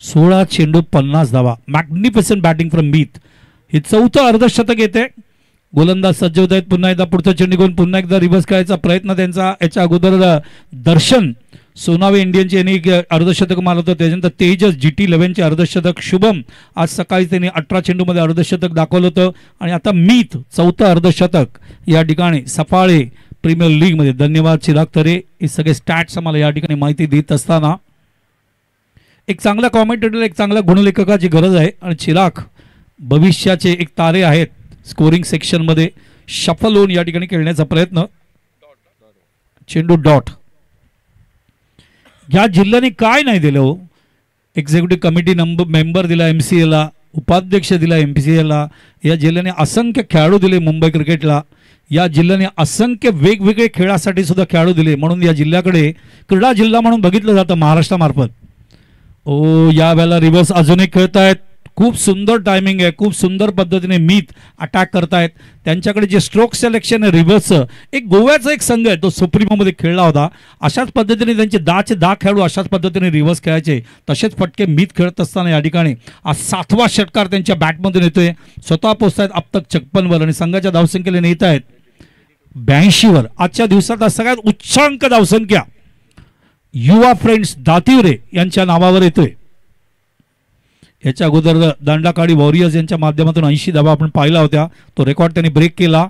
16 चेंडू 50 धावा. मॅग्निफिसंट बॅटिंग फ्रॉम मीत. हे 4थं अर्धशतक येते. गोलंदाज सज्ज होत आहेत. पुन्हा एकदा पुढचा चेंडू घेऊन पुन्हा एकदा रिव्हर्स खेळायचा प्रयत्न त्यांचा. याच्या अगोदर दर्शन सोनावे इंडियनचे यांनी अर्धशतक मारलं होतं. त्याच्यानंतर तेजस GT11चे अर्धशतक. शुभम आज सकाळी त्यांनी 18 चेंडूमध्ये अर्धशतक दाखवलं होतं. आणि आता मीत 4थं अर्धशतक या ठिकाणी सफाळे प्रीमियर लीग मध्ये. धन्यवाद चिराग तरे. हे सगळे स्टॅट्स आम्हाला या ठिकाणी माहिती देत असताना एक चांगला कॉमेंटेटर एक चांगल्या गुणलेखकाची गरज आहे. आणि चिराग भविष्याचे एक तारे आहेत. स्कोरिंग सेक्शन मध्ये शफल होऊन या ठिकाणी खेळण्याचा प्रयत्न. चेंडू डॉट. या जिल्ह्याने काय नाही दिलं हो. एक्झिक्युटिव्ह कमिटी मेंबर दिला MCA ला. उपाध्यक्ष दिला MCA ला. या जिल्ह्याने असंख्य खेळाडू दिले मुंबई क्रिकेटला. या जिल्ह्याने असंख्य वेगवेगळे खेळासाठी सुद्धा खेळाडू दिले. म्हणून या जिल्ह्याकडे क्रीडा जिल्हा म्हणून बघितलं जातं महाराष्ट्रामार्फत. ओ या वेळेला रिव्हर्स अजून एक खेळतायत. खूप सुंदर टायमिंग आहे. खूप सुंदर पद्धतीने मीत अटॅक करतायत. त्यांच्याकडे जे स्ट्रोक सिलेक्शन आहे रिव्हर्सचं. एक गोव्याचा एक संघ आहे तो सुप्रीमोमध्ये खेळला होता. अशाच पद्धतीने त्यांचे 10 खेळाडू अशाच पद्धतीने रिव्हर्स खेळायचे. तसेच फटके मीत खेळत असताना या ठिकाणी आज 7वा षटकार त्यांच्या बॅटमधून येतोय. स्वतः पोहोचतायत अब तक 56 वर आणि संघाच्या धावसंख्येने येत आहेत 82 वर. आजच्या दिवसात सगळ्यात उच्चांक धावसंख्या युवा फ्रेंड्स दातिवरे यांच्या नावावर येतोय. याच्या अगोदर दांडाकाडी वॉरियर्स यांच्या माध्यमातून 80 धावा आपण पाहिला होत्या. तो रेकॉर्ड त्यांनी ब्रेक केला.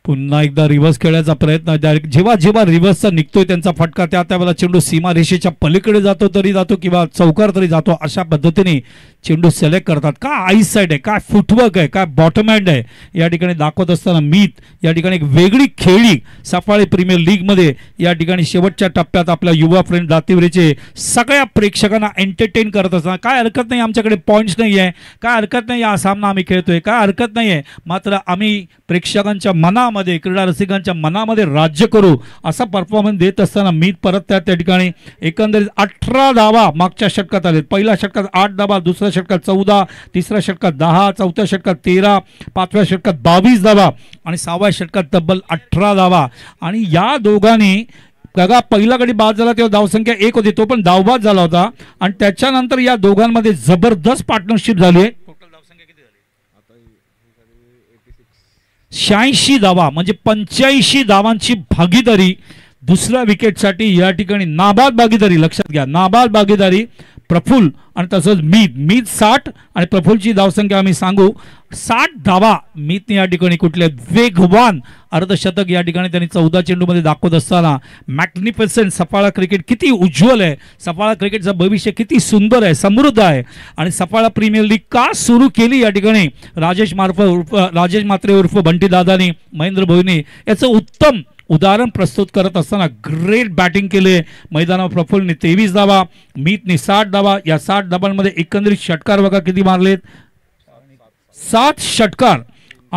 पुन्हा एकदा रिव्हर्स खेळायचा प्रयत्न. जेव्हा जेव्हा रिव्हर्सचा निघतोय त्यांचा फटका त्यावेळेला चेंडू सीमा रेषेच्या पलीकडे जातो तरी जातो किंवा चौकार तरी जातो. अशा पद्धतीने चेंडू सिलेक्ट करतात. काय आईस साईड आहे, काय फुटवर्क आहे, काय बॉटम हँड आहे या ठिकाणी दाखवत असताना मीत या ठिकाणी एक वेगळी खेळी सफाळे प्रीमियर लीग मध्ये या ठिकाणी शेवटच्या टप्प्यात आपल्या युवा फ्रेंड दातिवरेचे सगळ्या प्रेक्षकांना एंटरटेन करत असताना. काय हरकत नाही, आमच्याकडे पॉईंट्स नाही आहे, काय हरकत नाही, हा सामना आम्ही खेळतोय, काय हरकत नाही आहे, मात्र आम्ही प्रेक्षकांच्या मनामध्ये क्रीडा रसिकांच्या मनामध्ये राज्य करू असा परफॉर्मन्स देत असताना मीत परत त्या ठिकाणी एकंदरीत 18 धावा मागच्या षटकात आले. पहिल्या षटकात 8 धावा, दुसऱ्या षटकात 14, तिसऱ्या षटकात 10, चौथ्या षटकात 13, 5व्या षटकात 22 धावा आणि 6व्या षटकात तब्बल 18 धावा. आणि या दोघांनी बघा पहिला गडी बाद झाला तेव्हा धावसंख्या 1 होती, तो पण धावबाद झाला होता आणि त्याच्यानंतर या दोघांमध्ये जबरदस्त पार्टनरशिप झाली आहे. 86 धावा म्हणजे 85 धावांची भागीदारी दुसऱ्या विकेटसाठी या ठिकाणी. नाबाद भागीदारी लक्षात घ्या, नाबाद भागीदारी प्रफुल्ल आणि तसंच मीत 60 आणि प्रफुल्लची धावसंख्या आम्ही सांगू 60 धावा मीतने या ठिकाणी कुठले वेगवान अर्धशतक या ठिकाणी त्यांनी 14 चेंडूमध्ये दाखवत असताना मॅग्निफिसंट सफाळा क्रिकेट किती उज्ज्वल आहे, सफाळा क्रिकेटचं भविष्य किती सुंदर आहे, समृद्ध आहे. आणि सफाळा प्रीमियर लीग का सुरू केली या ठिकाणी राजेश मात्रे उर्फ बंटी दादानी, महेंद्र भोईनी याचं उत्तम उदाहरण प्रस्तुत करत असताना ग्रेट बॅटिंग केले मैदानावर. प्रफुल्लने 23 धावा, मीतने 60 धावा. या 60 धावांमध्ये एकंदरीत षटकार बघा किती मारलेत, 7 षटकार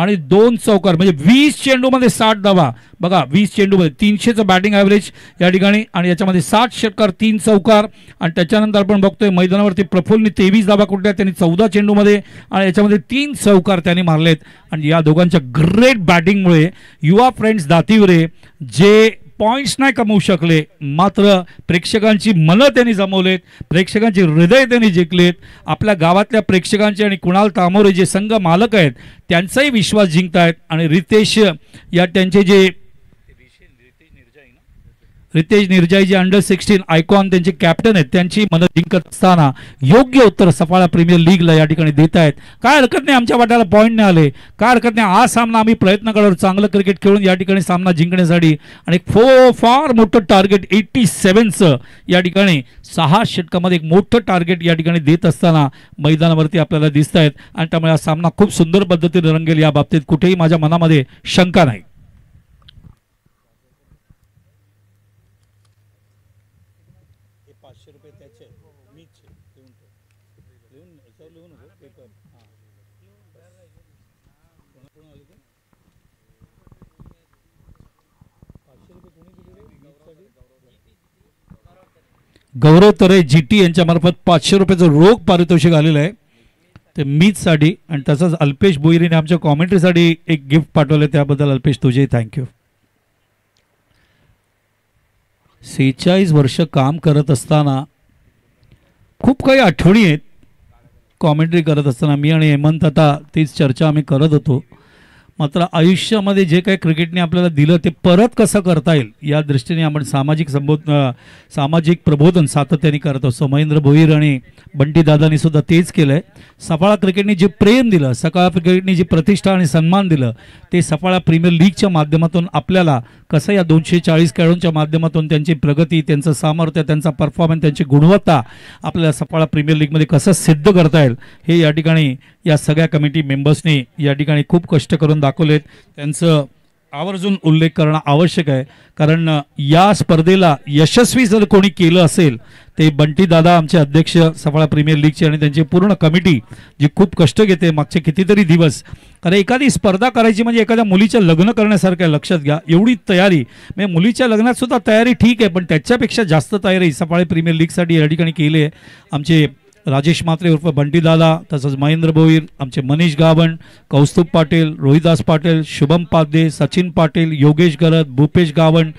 आणि 2 चौकार म्हणजे 20 चेंडूमध्ये 60 धावा. बघा 20 चेंडूमध्ये 300चं बॅटिंग ॲव्हरेज या ठिकाणी आणि याच्यामध्ये 60 षटकार 3 चौकार. आणि त्याच्यानंतर आपण बघतोय मैदानावरती प्रफुल्लने 23 धावा कुठल्या त्यांनी 14 चेंडूमध्ये आणि याच्यामध्ये 3 चौकार त्यांनी मारलेत. आणि या दोघांच्या ग्रेट बॅटिंगमुळे युवा फ्रेंड्स दातिवरे जे पॉइंट्स नाही कमवू शकले मात्र प्रेक्षकांची मनं त्यांनी जमवलेत, प्रेक्षकांची हृदय त्यांनी जिंकलेत. आपल्या गावातल्या प्रेक्षकांचे आणि कुणाल तामोरे जे संघ मालक आहेत त्यांचाही विश्वास जिंकतायत. आणि रितेश या त्यांचे जे रितेश निर्जाई जे अंडर-16 आयकॉन त्यांचे कॅप्टन आहेत त्यांची मनं जिंकत असताना योग्य उत्तर सफाळा प्रीमियर लीगला या ठिकाणी देत आहेत. काय हरकत नाही, आमच्या वाट्याला पॉईंट नाही आले, काय हरकत नाही. हा सामना आम्ही प्रयत्न करणार चांगलं क्रिकेट खेळून या ठिकाणी सामना जिंकण्यासाठी. आणि फार मोठं टार्गेट 87चं या ठिकाणी 6 षटकामध्ये एक मोठं टार्गेट या ठिकाणी देत असताना मैदानावरती आपल्याला दिसत आहेत. आणि त्यामुळे हा सामना खूप सुंदर पद्धतीने रंगेल या बाबतीत कुठेही माझ्या मनामध्ये शंका नाही. गौरव तरे GT यांच्यामार्फत 500 रुपयाचं रोख पारितोषिक आलेलं आहे ते मीचसाठी. आणि तसंच अल्पेश भोईरीने आमच्या कॉमेंट्रीसाठी एक गिफ्ट पाठवलं, त्याबद्दल अल्पेश तुझे थँक्यू. 46 वर्ष काम करत असताना खूप काही आठवणी आहेत. कॉमेंट्री करत असताना मी आणि हेमंत आता तीच चर्चा आम्ही करत होतो. मात्र आयुष्यामध्ये जे काही क्रिकेटने आपल्याला दिलं ते परत कसं करता येईल या दृष्टीने आपण सामाजिक प्रबोधन सातत्याने करत असतो. महेंद्र भोईर आणि बंटी दादांनी सुद्धा तेच केलं आहे. सफाळा क्रिकेटने जे प्रेम दिलं, सफाळा क्रिकेटने जी प्रतिष्ठा आणि सन्मान दिलं ते सफाळा प्रीमियर लीगच्या माध्यमातून आपल्याला कसं या 240 खेळाडूंच्या माध्यमातून त्यांची प्रगती, त्यांचं सामर्थ्य, त्यांचा परफॉर्मन्स, त्यांची गुणवत्ता आपल्याला सफाळा प्रीमियर लीगमध्ये कसं सिद्ध करता येईल हे या ठिकाणी या सगळ्या कमिटी मेंबर्सनी या ठिकाणी खूप कष्ट करून दाखवलेत. त्यांचं आवर्जून उल्लेख करणं आवश्यक आहे, कारण या स्पर्धेला यशस्वी जर कोणी केलं असेल ते बंटी दादा आमचे अध्यक्ष सफाळा प्रीमियर लीगचे आणि त्यांची पूर्ण कमिटी जी खूप कष्ट घेते मागचे कितीतरी दिवस. कारण एखादी स्पर्धा करायची म्हणजे एखाद्या मुलीचं लग्न करण्यासारखं आहे. लक्षात घ्या, एवढी तयारी म्हणजे मुलीच्या लग्नात सुद्धा तयारी ठीक आहे, पण त्याच्यापेक्षा जास्त तयारी सफाळा प्रीमियर लीगसाठी या ठिकाणी केली आहे. आमचे राजेश म्हात्रे उर्फ बंटी दादा, तसंच महेंद्र भोईर, आमचे मनीष गावण, कौस्तुभ पाटील, रोहिदास पाटील, शुभम पादे, सचिन पाटील, योगेश गरत, भूपेश गावण,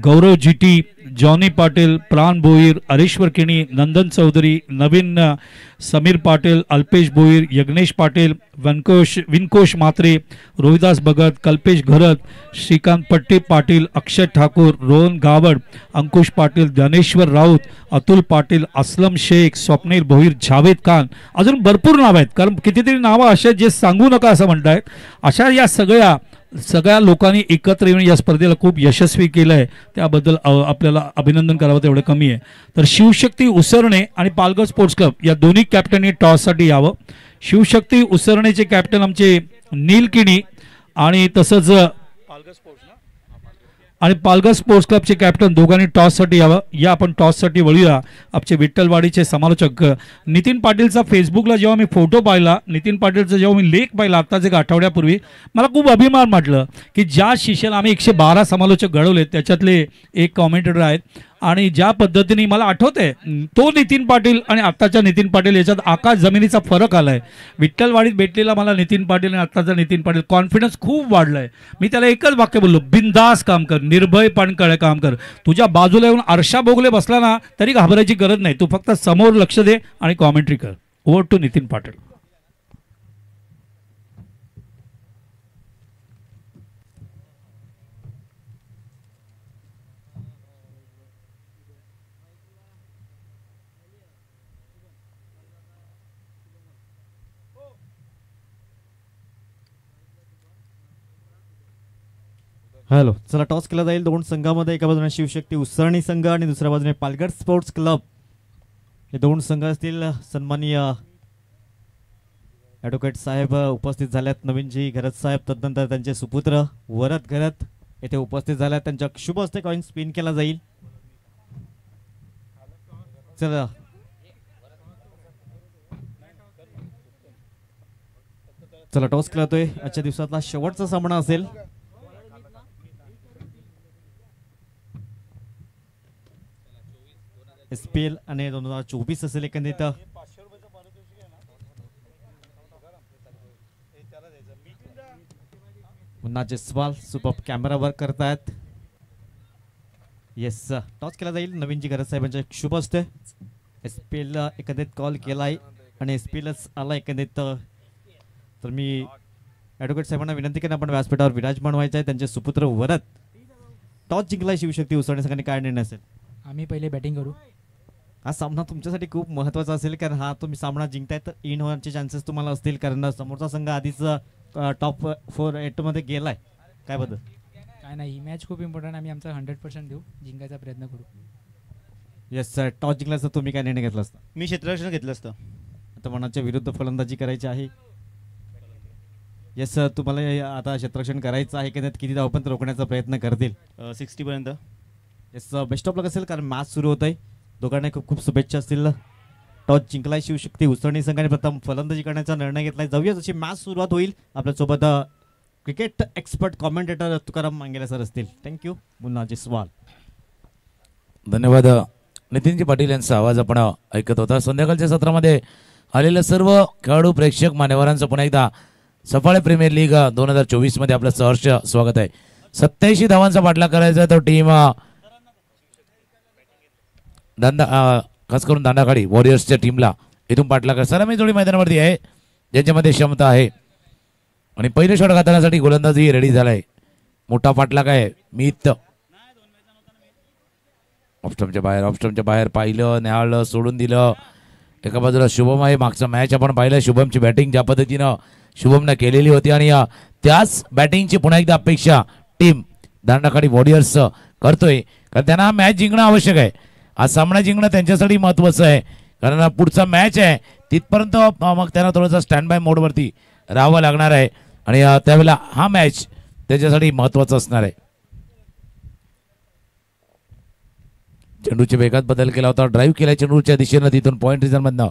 गौरव GT, जॉनी पाटील, प्राण भोईर, हरीश्वर किणी, नंदन चौधरी, नवीन समीर पाटील, अल्पेश भोईर, यज्ञेश पाटील, विनकोश म्हात्रे, रोहिदास भगत, कल्पेश घरत, श्रीकांत पट्टी पाटील, अक्षय ठाकूर, रोहन गावड, अंकुश पाटील, ज्ञानेश्वर राऊत, अतुल पाटील, असलम शेख, स्वप्नील भोईर, जावेद खान, अजून भरपूर नाव आहेत. कारण कितीतरी नावं असे जे सांगू नका असं म्हणतायत. अशा या सगळ्या लोकांनी एकत्र येऊन या स्पर्धेला खूप यशस्वी केलं आहे, त्याबद्दल आपल्याला अभिनंदन करावं तेवढं कमी आहे. तर शिवशक्ती उसरणे आणि पालघर स्पोर्ट्स क्लब या दोन्ही कॅप्टननी टॉससाठी यावं. शिवशक्ती उसरणेचे कॅप्टन आमचे नील किणी आणि तसंच पालघर स्पोर्ट्स क्लबचे कॅप्टन दोघांनी टॉससाठी यावं. या आपण टॉससाठी वळूया. आमचे विठ्ठलवाडीचे समालोचक नितीन पाटीलचा फेसबुकला जेव्हा मी फोटो पाहिला, नितीन पाटीलचा जेव्हा मी लेख पाहिला आत्ताच एक आठवड्यापूर्वी, मला खूप अभिमान वाटलं की ज्या शिष्याला आम्ही 112 समालोचक घडवले त्याच्यातले एक कॉमेंटेटर आहेत. आणि ज्या पद्धतीने मला आठवतंय तो नितीन पाटील आणि आत्ताच्या नितीन पाटील याच्यात आकाश जमिनीचा फरक आलाय. विठ्ठलवाडीत भेटलेला मला नितीन पाटील आणि आत्ताचा नितीन पाटील कॉन्फिडन्स खूप वाढलाय. मी त्याला एकच वाक्य बोललो, बिंदास काम कर, निर्भयपणे काम कर. तुझ्या बाजूला येऊन आरशा भोगले बसला ना तरी घाबरायची गरज नाही, तू फक्त समोर लक्ष दे आणि कॉमेंट्री कर. Over to Nitin Patil. Hello, चला टॉस केला जाईल दोन संघामध्ये. एका बाजूने शिवशक्ती उसरणी संघ आणि दुसऱ्या बाजूने पालघर स्पोर्ट्स क्लब. हे दोन संघ असतील. सन्माननीय ॲडव्होकेट साहेब उपस्थित झाल्यात, नवीनजी घरत साहेब, तदनंतर त्यांचे सुपुत्र वरद घरत येथे उपस्थित झाल्यात. त्यांच्या शुभ हस्ते कॉइन स्पिन केला जाईल. चला चला टॉस खेळतोय. आजच्या दिवसातला शेवटचा सामना असेल. SPL आणि 2024 असेल एकंदरीत. पुन्हा जयस्वाल सुपर कॅमेरा वर्क करतायत. येस, टॉस केला जाईल. नवीनजी गरज साहेबांच्या शुभ असते. SPL एकंदरीत कॉल केलाय आणि SPLच आला एकंदरीत. तर मी ॲडव्होकेट साहेबांना विनंती केली, आपण व्यासपीठावर विराजमान व्हायचं आहे. त्यांचे सुपुत्र वरद. टॉस जिंकलाय शिवशक्ती उसळणे संघाने, काय निर्णय असेल? आम्ही पहिले बॅटिंग करू. हा सामना तुमच्यासाठी खूप महत्त्वाचा असेल, कारण हा तुम्ही सामना जिंकताय तर इन होण्याचे चान्सेस तुम्हाला असतील, कारण समोरचा संघ आधीच टॉप 4-8 मध्ये गेलाय. काय बद्दल? काय नाही, ही मॅच खूप इम्पॉर्टंट. आम्ही आमचा 100% देऊ, जिंकायचा प्रयत्न करू. येस सर, टॉस जिंकला असता तुम्ही काय निर्णय घेतला असता? मी क्षेत्ररक्षण घेतलं असतं. आता मनाच्या विरुद्ध फलंदाजी करायची आहे. येस सर, तुम्हाला आता क्षेत्ररक्षण करायचं आहे की नाही, किती धावपण रोखण्याचा प्रयत्न करतील? 60 पर्यंत. येस, बेस्ट ऑफ लक असेल, कारण मॅच सुरू होत आहे. दोघांना खूप खूप शुभेच्छा असतील. टॉस जिंकलाय शिवशक्ती उसळणी संघाने, प्रथम फलंदाजी करण्याचा निर्णय घेतलाय. जाऊया जशी मॅच सुरुवात होईल. आपल्यासोबत क्रिकेट एक्सपर्ट कॉमेंटेटर तुकाराम मांगेला सर असतील. थँक्यू. मुन्ना जयस्वाल. धन्यवाद. नितीनजी पाटील यांचा आवाज आपण ऐकत होता. संध्याकाळच्या सत्रामध्ये आलेल्या सर्व खेळाडू प्रेक्षक मान्यवरांचं पुन्हा एकदा सफाळे प्रीमियर लीग 2024 मध्ये आपलं सहर्ष स्वागत आहे. 87 धावांचा पाठलाग करायचा तो टीम खास करून दांडाखाडी वॉरियर्सच्या टीमला इथून पाठलाग सलामी जोडी मैदानावरती आहे, ज्यांच्यामध्ये क्षमता आहे. आणि पहिले शॉट घालण्यासाठी गोलंदाजी रेडी झालाय. मोठा पाठलाग आहे. मीत ऑफस्टमच्या बाहेर पाहिलं, न्याहाळलं, सोडून दिलं. एका बाजूला शुभम आहे. मागचा मॅच आपण पाहिलं, शुभमची बॅटिंग ज्या पद्धतीनं शुभमनं केलेली होती आणि त्याच बॅटिंगची पुन्हा एकदा अपेक्षा टीम दांडाखाडी वॉरियर्स करतोय, कारण त्यांना हा मॅच जिंकणं आवश्यक आहे. हा सामना जिंकणं त्यांच्यासाठी महत्त्वाचं आहे, कारण पुढचा मॅच आहे तिथपर्यंत मग त्यांना थोडंसं स्टँड बाय मोडवरती राहावं लागणार आहे आणि त्यावेळेला हा मॅच त्याच्यासाठी महत्त्वाचा असणार आहे. चेंडूच्या वेगात बदल केला होता, ड्राईव्ह केला चेंडूच्या दिशेनं, तिथून पॉईंट रिझनमधनं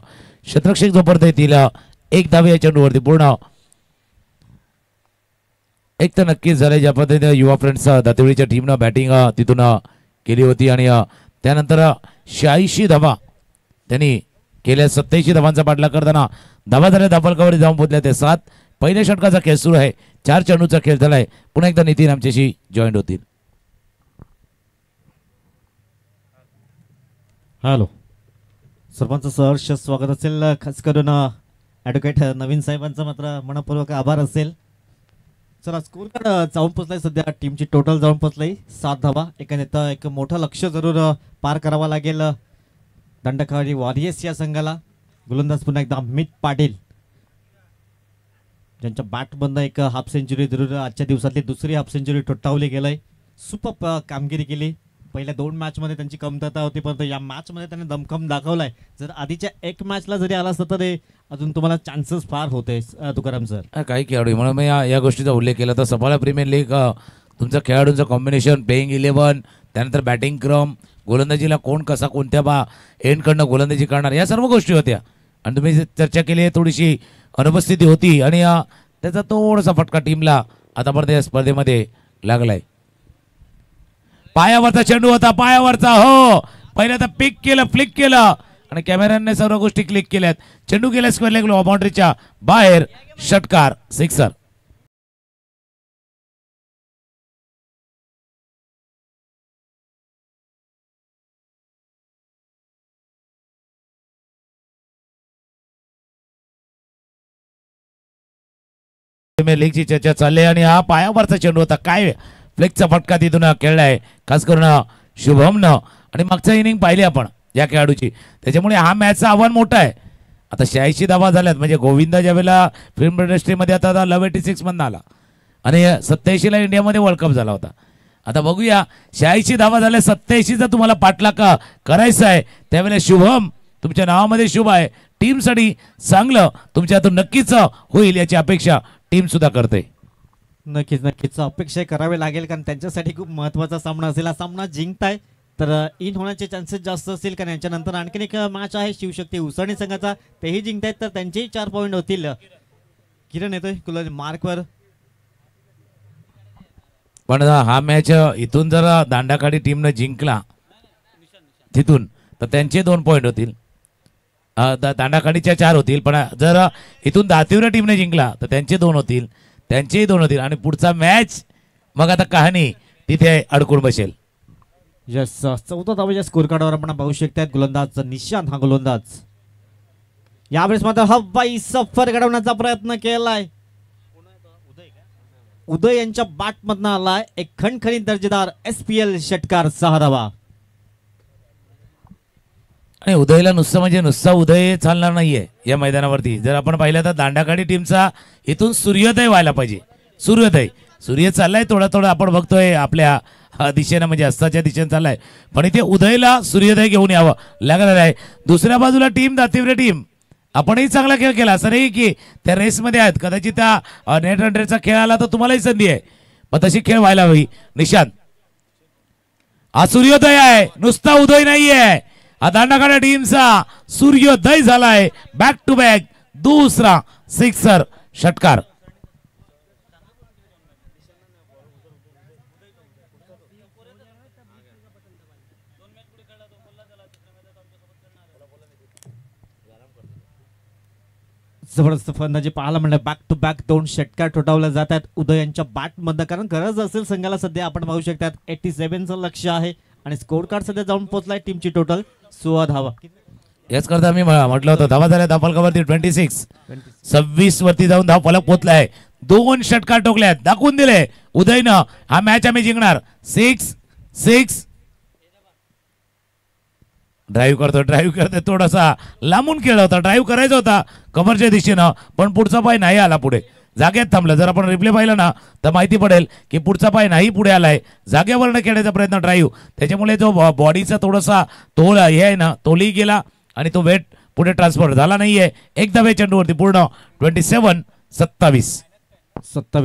क्षेत्ररक्षक जोपर्यंत येतील एक धाव या चेंडूवरती पूर्ण. एक तर नक्कीच झाले ज्या पद्धतीने युवा फ्रेंड्स दातेवडीच्या टीमनं बॅटिंग तिथून केली होती आणि त्यानंतर 86 धावा त्यांनी केल्या. 87 धावांचा पाठलाग करताना धावा झाल्या धापलकावर जाऊन पोहोचल्या ते 7. पहिल्या षटकाचा खेळ सुरू आहे. 4 चेंडूचा खेळ झालाय. पुन्हा एकदा नितीन आमच्याशी जॉईंट होतील. हॅलो, सर्वांचं सहर्ष स्वागत असेल. खास करून ॲडव्होकेट नवीन साहेबांचा मात्र मनपूर्वक आभार असेल. चला, स्कोर कार्ड जाऊन पोचलाय. सध्या टीमची टोटल जाऊन पोचलाय 7 धावा. एकंदरीत एक मोठं लक्ष जरूर पार करावं लागेल दांडाखाडी वॉरियर्स या संघाला. गोलंदाज पुन्हा एकदा अमित पाटील, ज्यांच्या बॅटमधनं एक हाफ सेंचुरी जरूर आजच्या दिवसातली दुसरी हाफ सेंचुरी ठोठावली गेलाय. सुपर कामगिरी केली. पहिल्या 2 मॅचमध्ये त्यांची कमतरता होती, परंतु या मॅचमध्ये त्यांनी दमखम दाखवलाय. जर आधीच्या 1 मॅचला जरी आला असता तरी अजून तुम्हाला चान्सेस फार होते तुकाराम सर. काही खेळाडू म्हणून मी या गोष्टीचा उल्लेख केला तर सफाळा प्रीमियर लीग तुमच्या खेळाडूंचं कॉम्बिनेशन, प्लेइंग 11, त्यानंतर बॅटिंग क्रम, गोलंदाजीला कोण कसा कोणत्या एंडकडनं गोलंदाजी करणार, या सर्व गोष्टी होत्या. आणि तुम्ही चर्चा केली थोडीशी अनुपस्थिती होती आणि त्याचा थोडासा फटका टीमला आतापर्यंत या स्पर्धेमध्ये लागलाय. पायावरचा चेंडू होता, पायावरचा. हो, पहिल्या तर पिक केलं, फ्लिक केलं आणि कॅमेऱ्याने सर्व गोष्टी क्लिक केल्यात. चेंडू गेला स्क्वेअर लेग बाउंड्रीच्या बाहेर. षटकार, सिक्सर. प्रीमियर लीगची चर्चा चालली आणि हा पायावरचा चेंडू होता. काय फ्लेक्सचा फटका तिथून खेळलाय, खास करून शुभमनं. आणि मागचा इनिंग पाहिली आपण या खेळाडूची, त्याच्यामुळे हा मॅचचं आव्हान मोठं आहे. आता 86 धावा झाल्यात, म्हणजे गोविंदा ज्यावेळेला फिल्म इंडस्ट्रीमध्ये आता लव 86 मधनं आला आणि 87ला इंडियामध्ये वर्ल्ड कप झाला होता. आता बघूया 86 धावा झाल्या, 87चा तुम्हाला पाठलाग करायचा आहे, त्यावेळेला शुभम तुमच्या नावामध्ये शुभ आहे. टीमसाठी चांगलं तुमच्या हातून नक्कीच होईल याची अपेक्षा टीम सुद्धा करते. नक्कीच नक्कीच अपेक्षा करावी लागेल, कारण त्यांच्यासाठी खूप महत्त्वाचा सामना असेल. हा सामना जिंकताय तर इन होण्याचे चान्सेस जास्त असतील, कारण याच्यानंतर आणखीन एक मॅच आहे शिवशक्ती उसळणी संघाचा, तेही जिंकतायत तर त्यांचेही 4 पॉईंट होतील. किरण येतोय कुल मार्कवर. पण हा मॅच इथून जर दांडाकाडी टीमनं जिंकला तिथून तर त्यांचे 2 पॉइंट होतील. दांडाकाडीच्या 4 होतील. पण जर इथून दातिवरा टीमने जिंकला तर त्यांचे 2 होतील, त्यांचेही 2 होतील आणि पुढचा मॅच मग आता कहाणी तिथे अडकून बसेल. यस 14 धावाच्या स्कोर कार्डवर आपण पाहू शकतात गोलंदाज निशांत हा गोलंदाज यावेळेस मात्र हवाई सफर घडवण्याचा प्रयत्न केलाय. उदय यांच्या बॅट मधनं आलाय एक खणखणीत दर्जेदार SPL षटकार 6 धावा. आणि उदयला नुसता उदय चालणार नाहीये या मैदानावरती. जर आपण पाहिलं तर दांडाकाडी टीमचा इथून सूर्योदय व्हायला पाहिजे. सूर्य चाललाय थोडा आपण बघतोय आपल्या दिशेनं म्हणजे अस्ताच्या दिशेने चाललाय. पण इथे उदयला सूर्योदय घेऊन यावं लागणार आहे. दुसऱ्या बाजूला टीम दातिवरे टीम आपणही चांगला खेळ केला असं नाही की त्या रेसमध्ये आहेत. कदाचित त्या नेट रनरेटचा खेळ आला तर तुम्हालाही संधी आहे पण तशी खेळ व्हायला हवी. निशांत हा सूर्योदय आहे नुसता उदय नाहीये. दांडाकाडा टीमचा सूर्योदय झालाय. बॅक टू बॅक दुसरा सिक्सर षटकार. जबरदस्त फलंदाजी पाहायला म्हणलं. बॅक टू बॅक 2 षटकार ठोठावले जात आहेत उदय यांच्या बॅट मध्ये. कारण गरज असेल संघाला सध्या आपण पाहू शकतात 87चं लक्ष आहे आणि स्कोर कार्ड सध्या जाऊन पोहोचलाय टीमची टोटल 16 धावा. याच करता मी म्हटलं होतं धावा झाल्या धावफलकावरती 26 वरती जाऊन धावफलक पोहोचलाय. 2 षटकार टोकल्यात दाखवून दिले उदयनं हा मॅच आम्ही जिंकणार. 6 ड्राईव्ह करतोय थोडासा लांबून खेळ होता. ड्राईव्ह करायचा होता कमरच्या दिशेनं पण पुढचा पाय नाही आला पुढे. जागेत थांबलं. जर आपण रिप्ले पाहिलं ना तर माहिती पडेल की पुढचा पाय नाही पुढे आलाय. जागेवरनं खेळण्याचा प्रयत्न ड्राईव्ह त्याच्यामुळे जो बॉडीचा थोडासा तोल हे आहे ना तोलही गेला आणि तो वेट पुढे ट्रान्सफर झाला नाहीये. एक धावे चेंडूवरती पूर्ण 27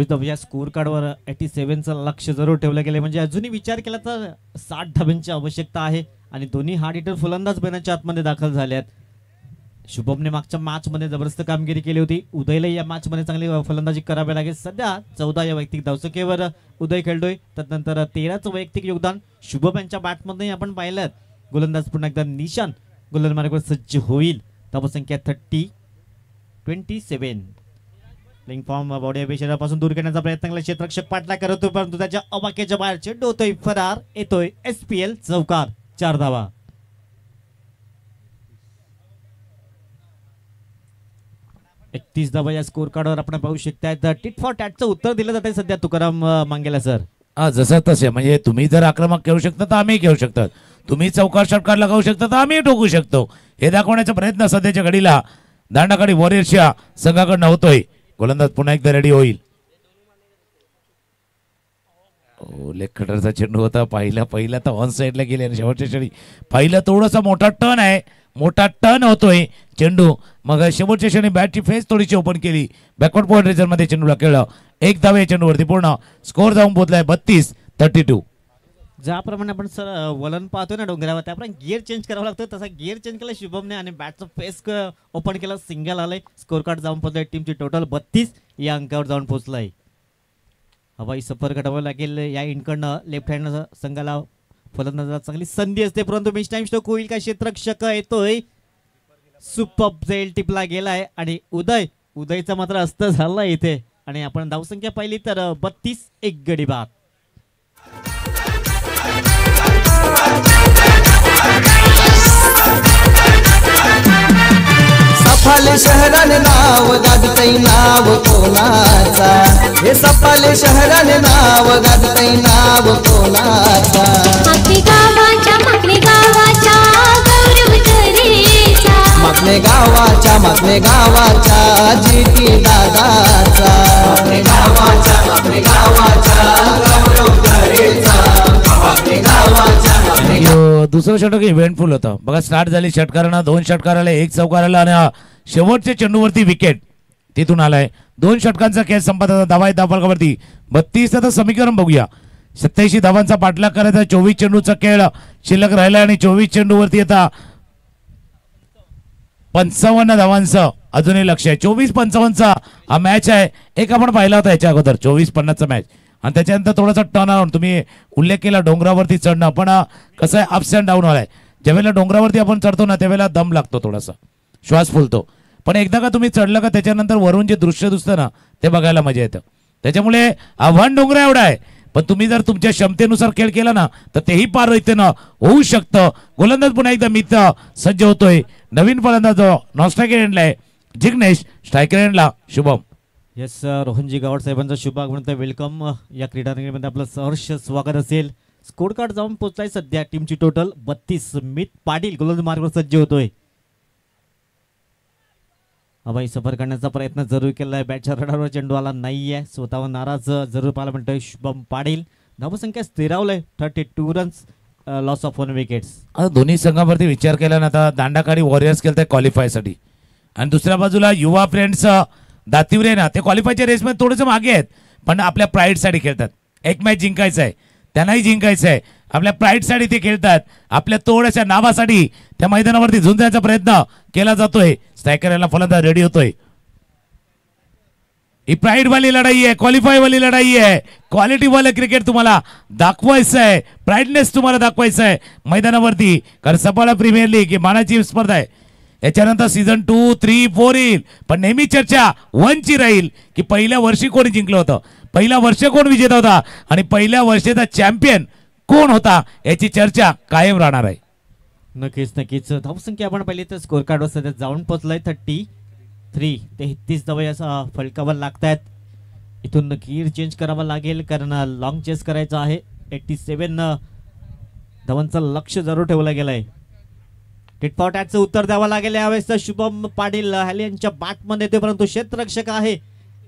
धावा. स्कोर कार्डवर 87चं लक्ष जरूर ठेवलं गेलं. म्हणजे अजूनही विचार केला तर 60 धाब्यांची आवश्यकता आहे आणि दोन्ही हार्ड हिटर फलंदाज बनाच्या आतमध्ये दाखल झाल्यात. शुभमने मागच्या मॅच मध्ये जबरदस्त कामगिरी केली होती. उदयला या मॅच मध्ये चांगली फलंदाजी करावी लागेल. सध्या 14 या वैयक्तिक धावसंख्येवर उदय खेळतोय. त्यानंतर 13चं वैयक्तिक योगदान शुभम यांच्या बॅटमध्ये आपण पाहिलं. गोलंदाज पुन्हा एकदा निशांत गोलंदाजीवर सज्ज होईल. धावसंख्या 27. प्लेइंग फॉर्म बॉडी अभिषेकापासून दूर करण्याचा प्रयत्न केला. क्षेत्ररक्षक पाठला करतोय परंतु त्याच्या अवाक्याच्या बाहेर चेंडू होतोय फरार. येतोय SPL चौकार 4 धावा. 31 धावा या स्कोर कार्डवर आपण पाहू शकता. टिट फॉर टॅटचं उत्तर दिलं जाते सध्या तुकाराम मांगेला सर. जसं तसे म्हणजे तुम्ही जर आक्रमक खेळू शकता तर आम्ही खेळू शकतो. तुम्ही चौकार षटकार लगावू शकता तर आम्ही ठोकू शकतो. हे दाखवण्याचा प्रयत्न सध्याच्या घडीला दांडाकाडी वॉरियर्सच्या संघाकडनं होतोय. गोलंदाज पुन्हा एकदा रेडी होईल. लेग कटरचा चेंडू होता. पहिला तर ऑन साईडला गेले आणि शेवटच्या क्षणी पहिला थोडासा मोठा टर्न होतोय चेंडू. मग शेवटच्या क्षणी बॅटची फेस थोडीशी ओपन केली. बॅकवर्ड पॉइंट रेजर मध्ये चेंडूला खेळलं. एक धावे चेंडूवरती पूर्ण स्कोर जाऊन पोहोचलाय 32. ज्याप्रमाणे आपण सर वलन पाहतोय ना डोंगरावर त्याप्रमाणे गिअर चेंज करावं लागतं. तसा गिअर चेंज केला शुभमने आणि बॅटचं फेस ओपन केलं. सिंगल आलंय. स्कोर कार्ड जाऊन पोहोचलाय टीमची टोटल 32 या अंकावर जाऊन पोहोचलाय. हवाई सफर घडवावं लागेल या इनकडनं. लेफ्ट हँड संघाला फलंदाजाला चांगली संधी असते परंतु मिस टाइम स्ट्रोक होईल का. क्षेत्ररक्षक येतोय. सुपर झेल टिपला गेलाय आणि उदयचा मात्र अस्त झाला इथे आणि आपण धावसंख्या पाहिली तर 32 एक गडी बाद. सफाले शहराने नाव गाजतई नाव कोणाचा. हे सफाले शहराने नाव गाजतई नाव कोणाचा. आपली गावाच्या गौरव करेचा. मागणे गावाच्या जीटी दादाचा. मागणे गावाच्या गौरव करेचा. मागणे गावाच्या दुसरं षटक इव्हेंटफुल होतं बघा. स्टार्ट झाली षटकारांना 2 षटकार आले 1 चौकार आला आणि शेवटच्या चेंडूवरती विकेट तिथून आलाय. 2 षटकांचा खेळ संपत होता. धावा धावफलकावरती 32. आता समीकरण बघूया. 87 धावांचा पाठलाग करायचा. 24 चेंडूचा खेळ शिल्लक राहिला आणि 24 चेंडूवरती आता 55 धावांचं अजूनही लक्ष आहे. 24-55चा हा मॅच आहे. एक आपण पाहिला होता याच्या अगोदर 24-50चा मॅच आणि त्याच्यानंतर थोडासा टर्न अराउंड तुम्ही उल्लेख केला डोंगरावरती चढणं. पण कसं आहे अप्स अँड डाऊन आहे. ज्यावेळेला डोंगरावरती आपण चढतो ना त्यावेळेला दम लागतो, थोडासा श्वास फुलतो. पण एकदा का तुम्ही चढलं का त्याच्यानंतर वरून जे दृश्य दिसतं ना ते बघायला मजा येतं. त्याच्यामुळे आव्हान डोंगरा एवढा आहे, पण तुम्ही जर तुमच्या क्षमतेनुसार खेळ केला ना तर तेही पार इथेनं होऊ शकतं. गोलंदाज पुन्हा एकदा मित्र सज्ज होतोय. नवीन फलंदाज नॉन स्ट्रायकर एंडला आहे जिग्नेश, स्ट्रायकर एंडला शुभम. येस रोहनजी गावड साहेबांचा शुभागमन, वेलकम. या क्रीडानगरीमध्ये आपलं सहर्ष स्वागत असेल. स्कोर कार्ड जाऊन पोहोचलाय सध्या टीमची टोटल 32. मित पाटील गोलंदाज मार्गवर सज्ज होतोय. हवाई सफर करण्याचा प्रयत्न जरूर केलाय. बॅटच्या रडारवर चेंडू आला नाहीये. स्वतःवर नाराज जरूर पाहायला म्हणतोय शुभम पाटील. धावसंख्या स्थिरावलंय 32 रन्स, लॉस ऑफ 1 विकेट्स. आता दोन्ही संघावरती विचार केला ना आता दांडाकाडी वॉरियर्स खेळताय क्वालिफायसाठी आणि दुसऱ्या बाजूला युवा फ्रेंड्स दातिवरे ना ते क्वालिफायच्या रेसमध्ये थोडेसे मागे आहेत, पण आपल्या प्राईडसाठी खेळतात. एक मॅच जिंकायचं आहे, त्यांनाही जिंकायचं आहे. आपल्या प्राईडसाठी ते खेळतात. आपल्या तोडच्या नावासाठी त्या मैदानावरती झुंजण्याचा प्रयत्न केला जातोय. स्ट्रायकर याला फलंदाज रेडी होतोय. ही प्राईड वाली लढाई आहे, क्वालिफाय वाली लढाई आहे. क्वालिटी वाले क्रिकेट तुम्हाला दाखवायचं आहे, प्राईडनेस तुम्हाला दाखवायचं आहे मैदानावरती. कारण सपाळा प्रीमियर लीग ही मानाची स्पर्धा आहे. याच्यानंतर सीझन 2, 3, 4 येईल, पण नेहमी चर्चा 1 ची राहील की पहिल्या वर्षी कोणी जिंकलं होतं, पहिल्या वर्ष कोण विजेता होता आणि पहिल्या वर्षाचा चॅम्पियन कोण होता याची चर्चा कायम राहणार आहे. नक्कीच नक्कीच. धावसंख्या आपण पाहिली तर स्कोर कार्डवर सध्या जाऊन पोहोचलाय 33 धावा या फलकावर लागतायत. इथून गिअर चेंज करावा लागेल कारण लॉंग चेस करायचं आहे. 87 धावांचं लक्ष जरूर ठेवलं गेलंय. टिटफॉर टॅटचं उत्तर द्यावं लागेल यावेळेस. शुभम पाटील हॅलियनच्या बॅटमध्ये येते, परंतु क्षेत्ररक्षक आहे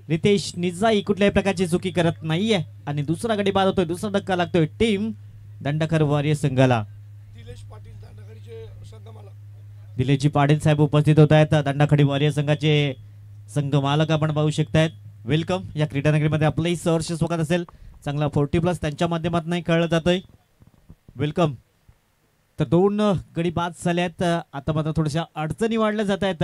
रितेश निजाई कुठल्याही प्रकारची चुकी करत नाहीये आणि दुसरा गडी बाद होतोय. दुसरा धक्का लागतोय टीम दंडकर वॉरियर संघाला. दिलेशजी पाटील साहेब उपस्थित होत आहेत. दंडाखडी वॉरियर संघाचे संघ मालक आपण पाहू शकतायत. वेलकम. या क्रीडानगरीमध्ये आपलंही सहर्ष स्वागत असेल. चांगला 40+ त्यांच्या माध्यमातून कळलं जातोय. वेलकम. तर 2 गडी बाद झाले आहेत. आता मात्र थोड्याशा अडचणी वाढल्या जात आहेत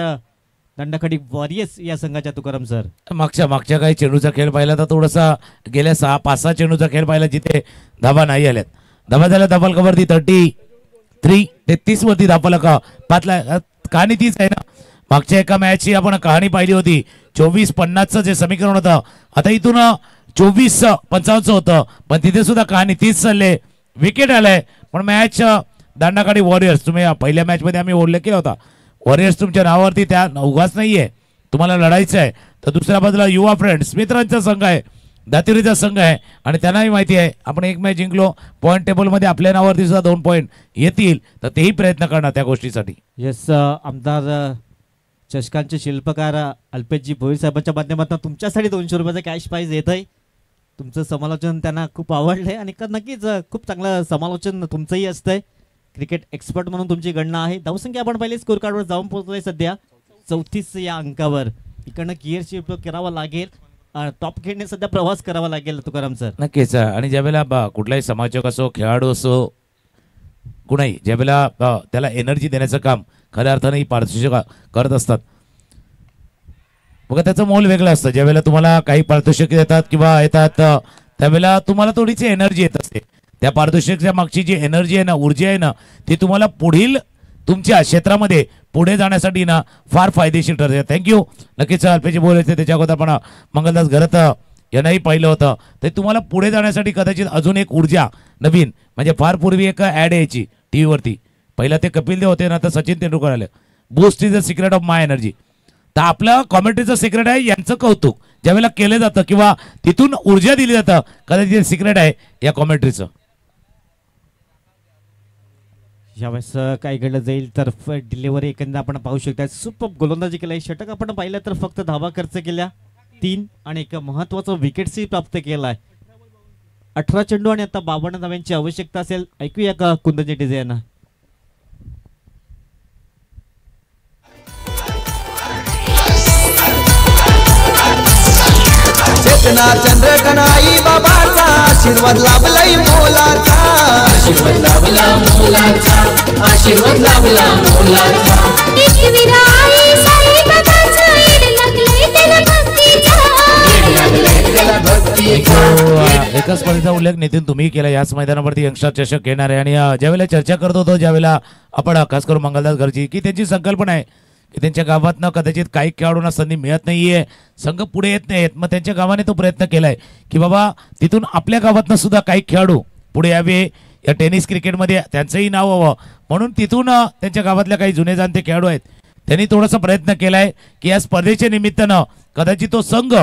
दंडाखडी वॉरियर्स या संघाच्या. तुकाराम सर, मागच्या काही चेंडूचा खेळ पाहिला तर थोडासा गेल्या 6-5-6 चेंडूचा खेळ पाहिला जिथे धाबा नाही आल्यात. धाबा झाल्या धाफलकावरती 33 वरती धाफलका 5 कहाणी तीच आहे ना. मागच्या एका मॅचची आपण कहाणी पाहिली होती 24-50चं जे समीकरण होतं. आता इथून 24-55चं होतं, पण तिथे सुद्धा कहाणी तीच चालले. विकेट आलाय पण मॅच दांडाकाडी वॉरियर्स. तुम्ही पहिल्या मॅच मध्ये आम्ही उल्लेख केला होता वॉरियर्स तुमच्या नावावरती त्या उगाच नाहीये, तुम्हाला लढायचं आहे. तर दुसऱ्या बाजूला युवा फ्रेंड्स मित्रांचा संघ आहे, दातिवरीचा संघ आहे आणि त्यांनाही माहिती आहे आपण एक मॅच जिंकलो, पॉईंट टेबलमध्ये आपल्या नावावरती सुद्धा 2 पॉईंट येतील, तर तेही प्रयत्न करणार त्या गोष्टीसाठी. येस. आमदार चषकांचे शिल्पकार अल्पेशजी भोईर साहेबांच्या माध्यमातून तुमच्यासाठी 200 रुपयाचं कॅश प्राइज येत आहे. तुमचं समालोचन त्यांना खूप आवडलंय आणि नक्कीच खूप चांगलं समालोचन तुमचंही असतंय. क्रिकेट एक्सपर्ट म्हणून तुमची गणना आहे. धावसंख्या आपण पाहिली स्कोर कार्डवर जाऊन पोहोचलोय सध्या 34 या अंकावर. इकडनं गिअरची उपयोग करावा लागेल, टॉप खेळणे सध्या प्रवास करावा लागेल तुकाराम सर. नक्कीच. आणि ज्यावेळेला कुठलाही समाजक असो, खेळाडू असो, कुणाही ज्यावेळेला त्याला एनर्जी देण्याचं काम खऱ्या अर्थाने पारितोषिक करत असतात बघा, त्याचं मोल वेगळं असतं. ज्यावेळेला तुम्हाला काही पारितोषिक देतात किंवा येतात त्यावेळेला तुम्हाला थोडीशी एनर्जी येत असते. त्या पारितोषिकच्या मागची जी एनर्जी आहे ना, ऊर्जा आहे ना, ती तुम्हाला पुढील तुमच्या क्षेत्रामध्ये पुढे जाण्यासाठी ना फार फायदेशीर ठरते. थँक्यू. नक्कीच अल्पेशजी बोलायचे त्याच्या अगोदर आपण मंगलदास घरत यांनाही पाहिलं होतं. ते तुम्हाला पुढे जाण्यासाठी कदाचित अजून एक ऊर्जा नवीन, म्हणजे फार पूर्वी एक ॲड यायची टी व्हीवरती. पहिला ते कपिल देव होते ना, तर सचिन तेंडुलकर आले. Boost is the secret of my energy. तर आपलं कॉमेंट्रीचं सिक्रेट आहे यांचं कौतुक ज्यावेळेला केलं जातं किंवा तिथून ऊर्जा दिली जातं, कदाचित सिक्रेट आहे या कॉमेंट्रीचं. यावेळेस काय घडलं जाईल तर डिलिव्हरी एकंदर आपण पाहू शकता. सुपर गोलंदाजी केलाय. षटक आपण पाहिलं तर फक्त धावा खर्च केल्या 3 आणि एक महत्वाचा विकेट्सही प्राप्त केलाय. 18 चेंडू आणि आता 52 धाव्यांची आवश्यकता असेल. ऐकूया का कुंदनजी डिझायन. चेतना चंद्रकणाई बाबाचा आशीर्वाद लाभलाय मोलाचा. आशीर्वाद लाभला मोलाचा. आशीर्वाद लाभला मोलाचा. एका स्पर्धेचा उल्लेख नितीन तुम्ही केला. याच मैदानावरती यंगस्टर चषक घेणार आहे आणि ज्यावेळेला चर्चा करत होतो ज्यावेळेला आपण खास करून मंगलदास घरची की त्यांची संकल्पना आहे की त्यांच्या गावातनं कदाचित काही खेळाडूंना संधी मिळत नाहीये, संघ पुढे येत नाहीत, मग त्यांच्या गावाने तो प्रयत्न केलाय की बाबा तिथून आपल्या गावातनं सुद्धा काही खेळाडू पुढे यावे, या टेनिस क्रिकेटमध्ये त्यांचंही नाव व्हावं म्हणून तिथून त्यांच्या गावातल्या काही जुने जाणते खेळाडू आहेत त्यांनी थोडासा प्रयत्न केलाय की या स्पर्धेच्या निमित्तानं कदाचित तो संघ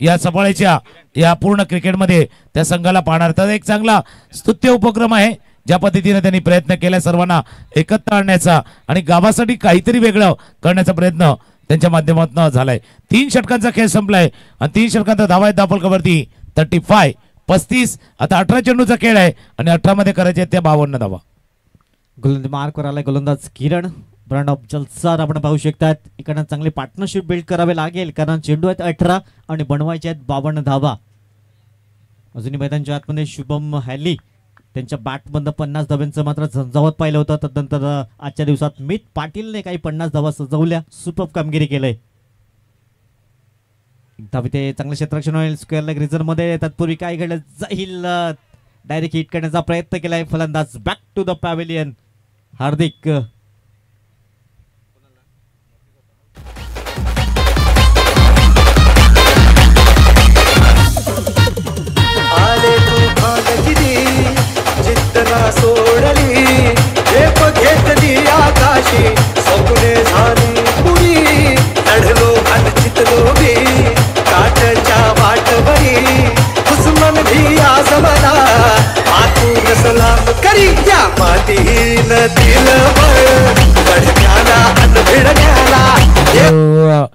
या सफाळ्याच्या या पूर्ण क्रिकेटमध्ये त्या संघाला पाहणार. तर एक चांगला स्तुत्य उपक्रम आहे ज्या पद्धतीने त्यांनी प्रयत्न केला सर्वांना एकत्र आणण्याचा आणि गावासाठी काहीतरी वेगळं करण्याचा प्रयत्न त्यांच्या माध्यमातून झालाय. 3 षटकांचा खेळ संपलाय आणि 3 षटकांचा धावा आहेत दापलकावरती 35. आता 18 चेंडूचा खेळ आहे आणि 18 मध्ये करायचे त्या 52 धावा. गोलंदाज मार्कवर आलाय गोलंदाज किरण. ब्रँड ऑफ जलसार आपण पाहू शकतात. इकडनं चांगली पार्टनरशिप बिल्ड करावे लागेल कारण चेंडू आहेत 18 आणि बनवायचे आहेत 52 धावा. अजूनही मैदानच्या आतमध्ये शुभम हॅली त्यांच्या बॅटमधनं 50 धाव्यांचं मात्र झंझावत पाहिलं होतं. तदनंतर आजच्या दिवसात मित पाटीलने काही 50 धावा सजवल्या. सुपर कामगिरी केलंय. धावी ते चांगलं क्षेत्ररक्षण होईल स्क्वेअर लेग रिझन मध्ये. तत्पूर्वी काय घडलं जाईल डायरेक्ट हिट करण्याचा प्रयत्न केलाय फलंदाज. बॅक टू द पॅव्हिलियन हार्दिक. आले तू किती चित्तना सोडली झेप घेतली आकाशी स्वप्ने झाली पुरी लढलो आणि चितलो मी काटच्या वाटवरी दुश्मन भी आज मला आतून सलाम करी या मातीन दिल गडग्याला अन भिडग्याला.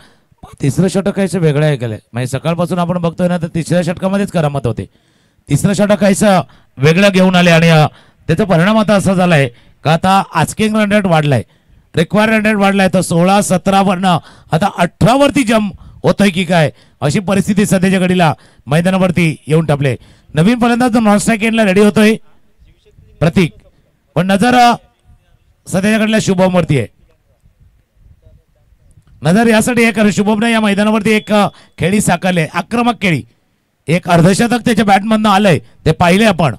तिसरं षटक काहीचं वेगळं आहे गेलं म्हणजे सकाळपासून आपण बघतोय ना तर तिसऱ्या षटकामध्येच करामत होते. तिसरं षटक काहीचं वेगळं घेऊन आले आणि त्याचा परिणाम आता असा झालाय का आता आस्किंग रन रेट वाढलाय, रिक्वायर्ड रन रेट वाढलाय. तर 16-17 वरनं आता 18 वरती जम होतोय की काय अशी परिस्थिती सध्याच्या घडीला मैदानावरती येऊन टाकले. नवीन फलंदाज नॉन स्ट्राईक एंडला रेडी होतोय प्रतीक, पण नजर सध्याच्या घडीला शुभम वरती आहे. नजर यासाठी आहे कारण शुभमने या मैदानावरती एक खेळी साकारले, आक्रमक खेळी. एक अर्धशतक त्याच्या बॅटमधनं आलंय ते पाहिले आपण.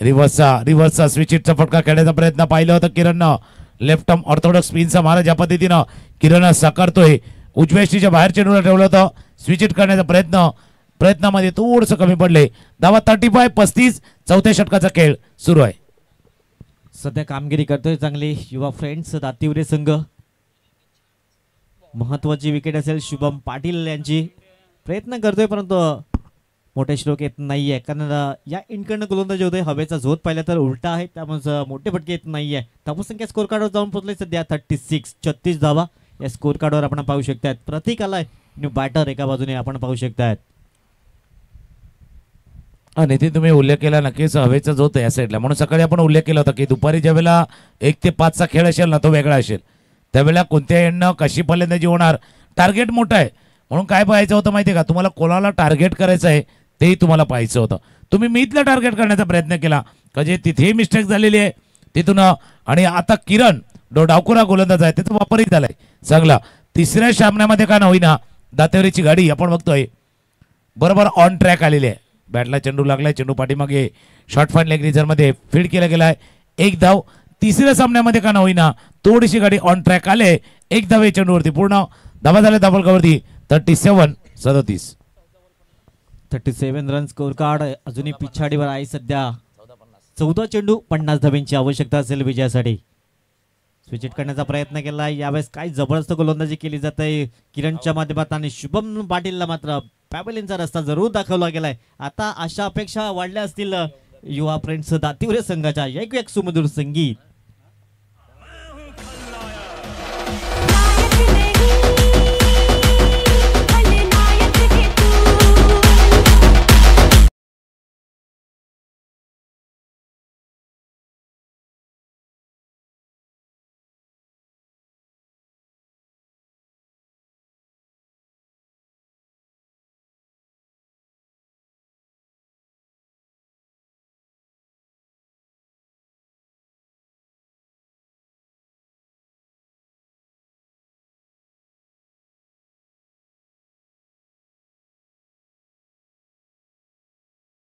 रिव्हर्सचा स्विचिटचा फटका खेळण्याचा प्रयत्न पाहिलं होतं किरणनं. लेफ्ट आर्म ऑर्थोडॉक्स स्पिनचा मारा ज्या पद्धतीनं किरण साकारतोय. उजव्या यष्टीच्या बाहेर चेंडूला ठेवलं होतं. स्विचिट करण्याचा प्रयत्नामध्ये थोडंसं कमी पडले. धावा 35. चौथ्या षटकाचा खेळ सुरू आहे. सध्या कामगिरी करतोय चांगली युवा फ्रेंड्स दातिवरे संघ. महत्वाची विकेट असेल शुभम पाटील यांची. प्रयत्न करतोय परंतु मोठे श्लोक येत नाहीये कारण या इनकडनं गोलंदाज होतोय. हवेचा झोत पाहिला तर उलटा आहे त्यामुळे मोठे फटके येत नाहीये. धावसंख्या स्कोर कार्डवर जाऊन पोहोचले सध्या 36 धावा या स्कोर कार्डवर आपण पाहू शकतात. प्रतीक आलाय न्यू बॅटर एका बाजूने आपण पाहू शकतात. नितीन तुम्ही उल्लेख केला नक्कीच हवेचा झोत आहे या साईडला म्हणून सकाळी आपण उल्लेख केला होता की दुपारी ज्या वेळेला 1 ते 5चा खेळ असेल ना तो वेगळा असेल. त्यावेळेला कोणत्या एंडनं कशी फलंदाजी होणार टार्गेट मोठं आहे म्हणून काय पाहायचं होतं माहिती आहे का तुम्हाला कोणाला टार्गेट करायचं आहे तेही तुम्हाला पाहायचं होतं. तुम्ही मीतला टार्गेट करण्याचा प्रयत्न केला का जे तिथेही मिस्टेक झालेली आहे तिथून. आणि आता किरण डावकुरा गोलंदाज आहे त्याचा वापरही झालाय चांगला. तिसऱ्या सामन्यामध्ये का होईना दातेवरीची गाडी आपण बघतोय बरोबर ऑन ट्रॅक आलेली आहे. बॅटला चेंडू लागलाय, चेंडू पाठीमागे शॉर्ट फाईन लेग रिझर मध्ये फील्ड केला गेलाय. 1 धाव. तिसऱ्या सामन्यामध्ये का होईना थोडीशी गाडी ऑन ट्रॅक आले. 1 धाव चेंडूवरती पूर्ण धावा झाल्या दाबलकावरती 37. 37 रन स्कोर कार्ड अजूनही पिछाडीवर आहे सध्या. 14 चेंडू 50 धाब्यांची आवश्यकता असेल विजयासाठी. स्विच करण्याचा प्रयत्न केला यावेळेस काय जबरदस्त गोलंदाजी केली जाते किरणच्या माध्यमातून आणि शुभम पाटीलला मात्र पॅव्हलियनचा रस्ता जरूर दाखवला गेलाय. आता अशा अपेक्षा वाढल्या असतील युवा फ्रेंड्स दातिवरे संघाच्या. एक सुमधुर संगीत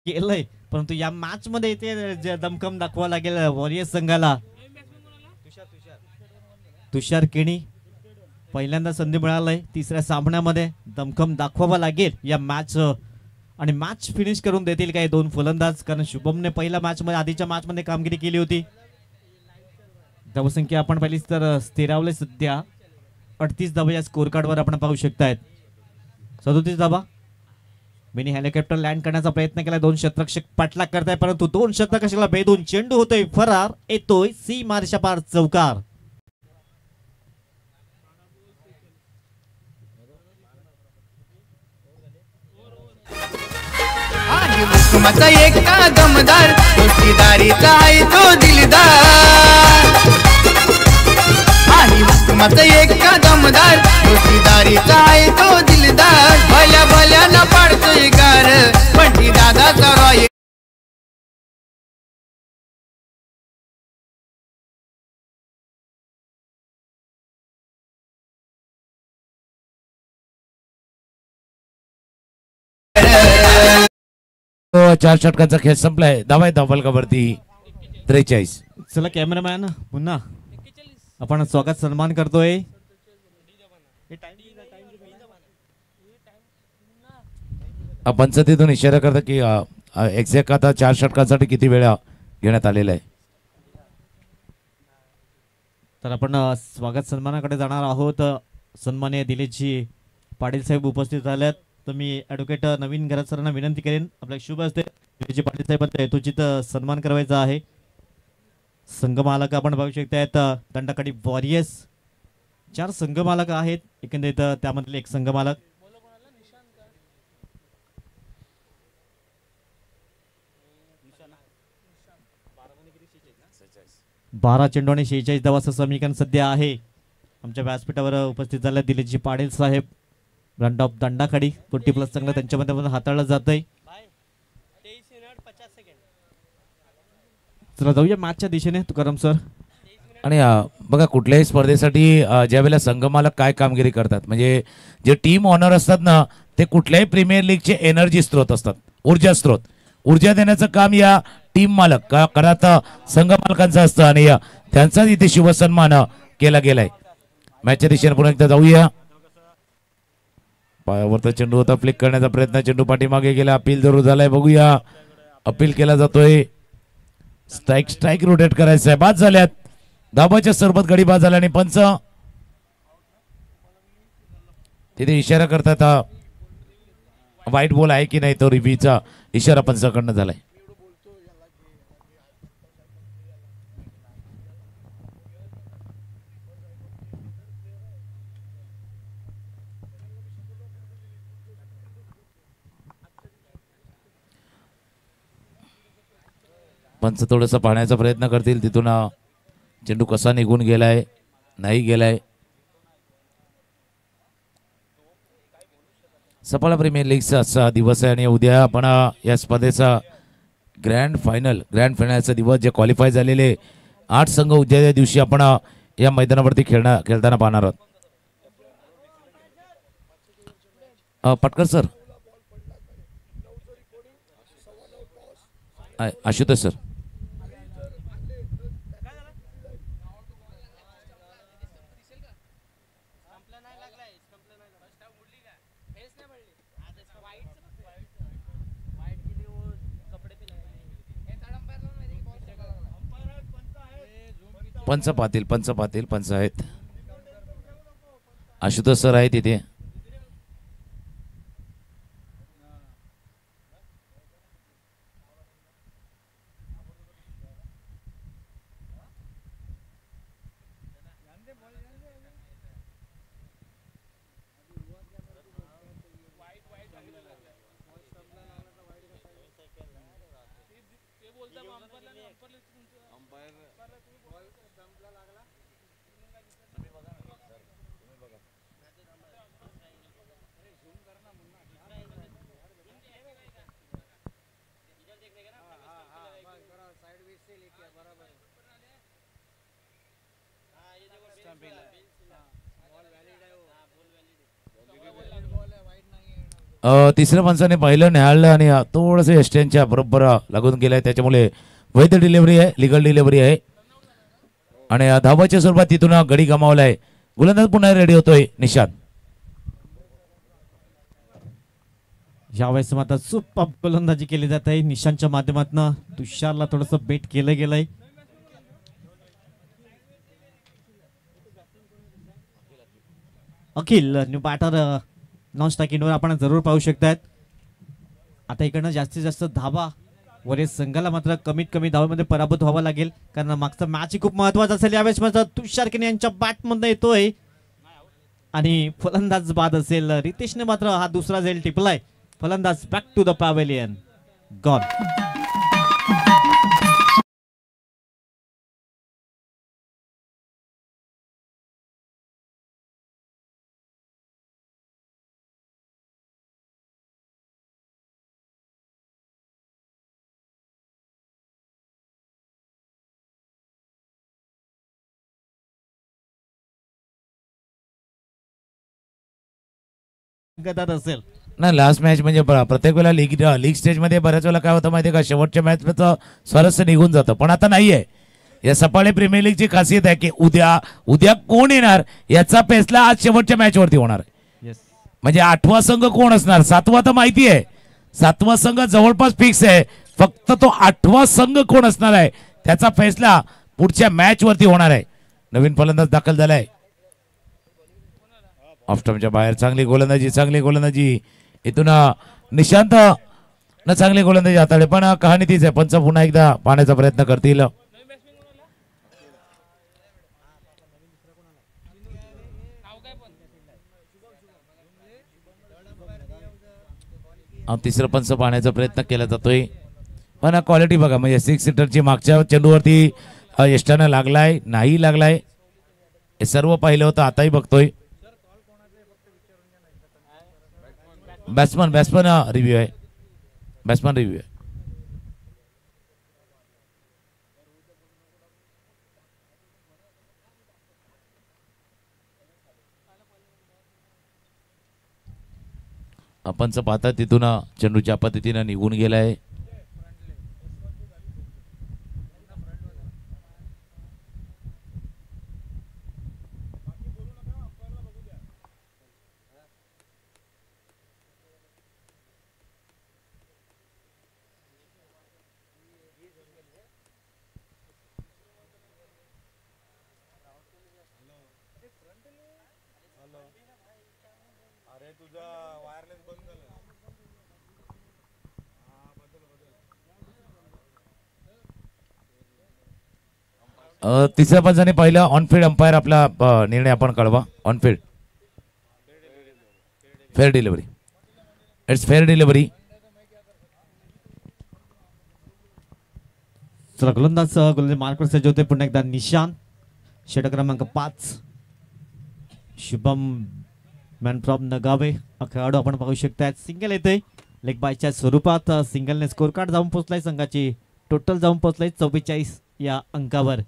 केलंय, परंतु या मॅच मध्ये ते दमखम दाखवा लागेल वॉरियर्स संघाला. तुषार केणी पहिल्यांदा संधी मिळालाय तिसऱ्या सामन्यामध्ये, दमखम दाखवावा लागेल या मॅच आणि मॅच फिनिश करून देतील काय दोन फलंदाज, कारण शुभमने पहिल्या मॅच मध्ये आधीच्या मॅच मध्ये कामगिरी केली होती. धावसंख्या आपण पाहिलीच तर स्थिरावले सध्या 38 धावा या स्कोर कार्डवर आपण पाहू शकतायत. 37 धावा. मिनी हेलिकॉप्टर लँड करण्याचा प्रयत्न केला, दोन शतरक्षक पाठलाग करताय, परंतु दोन शतरक्षकाला भेदून चेंडू होतोय फरार, येतोय सीमारेषा पार चौकार. आणि कुसुमाचा एका दमदार दोस्तीदारीचा आहे तो दिलदार. आणि कुसुमाचा एका दमदार दोस्तीदारीचा आहे तो दिलदार. भल्या भल्या न पाडतोय गार बंटी दादाचा रॉय. चार षटकांचा खेळ संपलाय. धावा आहेत धावफलकावरती 43. चला कॅमेरामॅन पुन्हा आपण स्वागत सन्मान करतोय. पंचायतीतून इशारा करता की एक्झॅक्ट आता 4 षटकांसाठी किती वेळा घेण्यात आलेला आहे. तर आपण स्वागत सन्मानाकडे जाणार आहोत. सन्माननीय दिलीपजी पाटील साहेब उपस्थित झाल्यात. तर मी ॲडव्होकेट नवीन घरात सरांना विनंती करेन, आपल्या शुभ असते दिलीपजी पाटील साहेबांचा हेतुचित सन्मान करायचा आहे. संघमालक आपण पाहू शकतायत दंडाकडे वॉरियर्स 4 संघमालक आहेत एकंदरीत, त्यामधले एक संघमालक. बारा चेंडू आणि 46 धावाचं समीकरण सध्या आहे. आमच्या व्यासपीठावर उपस्थित झाले दिलीपजी पाटील साहेब. रन ऑफ दंडाखाडी 20+ चांगलं त्यांच्यामध्ये पण हाताळलं जातंय. चला जाऊया मॅचच्या दिशेने तुकाराम सर. आणि बघा कुठल्याही स्पर्धेसाठी ज्या वेळेला संघमालक काय कामगिरी करतात, म्हणजे जे टीम ऑनर असतात ना, ते कुठल्याही प्रीमियर लीगचे एनर्जी स्त्रोत असतात, ऊर्जा स्त्रोत. ऊर्जा देण्याचं काम या टीम मालक करत संघ मालकांचं असतं आणि त्यांचाच इथे शुभसन्मान केला गेलाय. मॅचच्या दिशेने पुन्हा एकदा जाऊया. पायावरचा चेंडू होता, फ्लिक करण्याचा प्रयत्न, चेंडू पाठीमागे गेला, अपील जरूर झालाय, बघूया. अपील केला जातोय. स्ट्राईक रोटेट करायचं आहे. बाद झाल्यात धाबाच्या सरबत गडी बाद झाला आणि पंच तिथे इशारा करतात वाईट बॉल आहे की नाही, तो रिव्ह्यूचा इशारा पंचाकडनं झालाय. पंच थोडंसं पाहण्याचा प्रयत्न करतील, तिथून चेंडू कसा निघून गेलाय, नाही गेलाय. सफाळा प्रीमियर लीगचा असा दिवस आहे आणि उद्या आपण या स्पर्धेचा ग्रँड फायनलचा दिवस, जे क्वालिफाय झालेले 8 संघ उद्या दिवशी आपण या मैदानावरती खेळताना पाहणार आहोत. पटकर सर, आशुतोष सर. पंच आहेत. आशुतोष सर आहेत तिथे. तिसऱ्या पंचाने पहिलं निहाळलं आणि थोडंसं एस्टेनच्या बरोबर लागून गेलंय, त्याच्यामुळे वैध डिलिव्हरी आहे, लिगल डिलिव्हरी आहे आणि धावाच्या स्वरूपात तिथून गडी गमावलाय. गोलंदाज पुन्हा रेडी होतोय निशांत. यावेळेस मात्र सुपर गोलंदाजी केली जात आहे निशांतच्या माध्यमातून. तुषारला थोडस बेट केलं गेलंय. अखिल न्यू बॅटर नॉन स्ट्रायकिंगवर आपण जरूर पाहू शकतात. आता इकडनं जास्तीत जास्त धावा वरील संघाला मात्र कमीत कमी धावामध्ये पराभूत व्हावं लागेल, कारण मागचा मॅच खूप महत्वाचा असेल. यावेळेस मात्र तुषार किनी यांच्या बॅटमधनं येतोय आणि फलंदाज बाद असेल. रितेशने मात्र हा दुसरा झेल टिपलाय. फलंदाज back to the pavilion gone. गदार असेल ना लास्ट मॅच म्हणजे प्रत्येक वेळेला लीग स्टेजमध्ये बऱ्याच वेळेला काय होतं माहिती आहे का, शेवटच्या मॅचचं स्वारस्य निघून जातं, पण आता नाही आहे. या सफाळे प्रीमियर लीगची खासियत आहे की उद्या कोण येणार याचा फैसला आज शेवटच्या मॅचवरती होणार आहे. म्हणजे 8वा संघ कोण असणार, 7वा तर माहिती आहे, 7वा संघ जवळपास फिक्स आहे, फक्त तो 8वा संघ कोण असणार आहे त्याचा फैसला पुढच्या मॅच वरती होणार आहे. नवीन फलंदाज दाखल झालाय ऑफस्टमच्या बाहेर. चांगली गोलंदाजी इथून निशांत न चांगली गोलंदाजी हाताळली, पण कहाणी तीच आहे. पंच पुन्हा एकदा पाहण्याचा प्रयत्न करतील. तिसरं पंच पाहण्याचा प्रयत्न केला जातोय, पण क्वालिटी बघा, म्हणजे 6 सीटरची मागच्या चेंडूवरती यष्टानं लागलाय नाही लागलाय हे सर्व पाहिलं होतं, आताही बघतोय. बॅट्समन रिव्ह्यू आहे. आपणच पाहता तिथून चेंडूच्या पद्धतीनं निघून गेलाय. तिसऱ्या पंचाने पहिला ऑनफील्ड अंपायर आपला निर्णय आपण कळवा. On-field fair delivery, it's fair delivery. चला गोलंदाज मार्कवर सज्ज होते पुन्हा एकदा निशांत. षटक क्रमांक 5 शुभम मॅन फ्रॉम नगावे हा खेळाडू आपण पाहू शकता. सिंगल येते लेग बायच्या स्वरूपात. सिंगलने स्कोर कार्ड जाऊन पोहोचलाय. संघाची टोटल जाऊन पोहोचलाय 44 या अंकावर.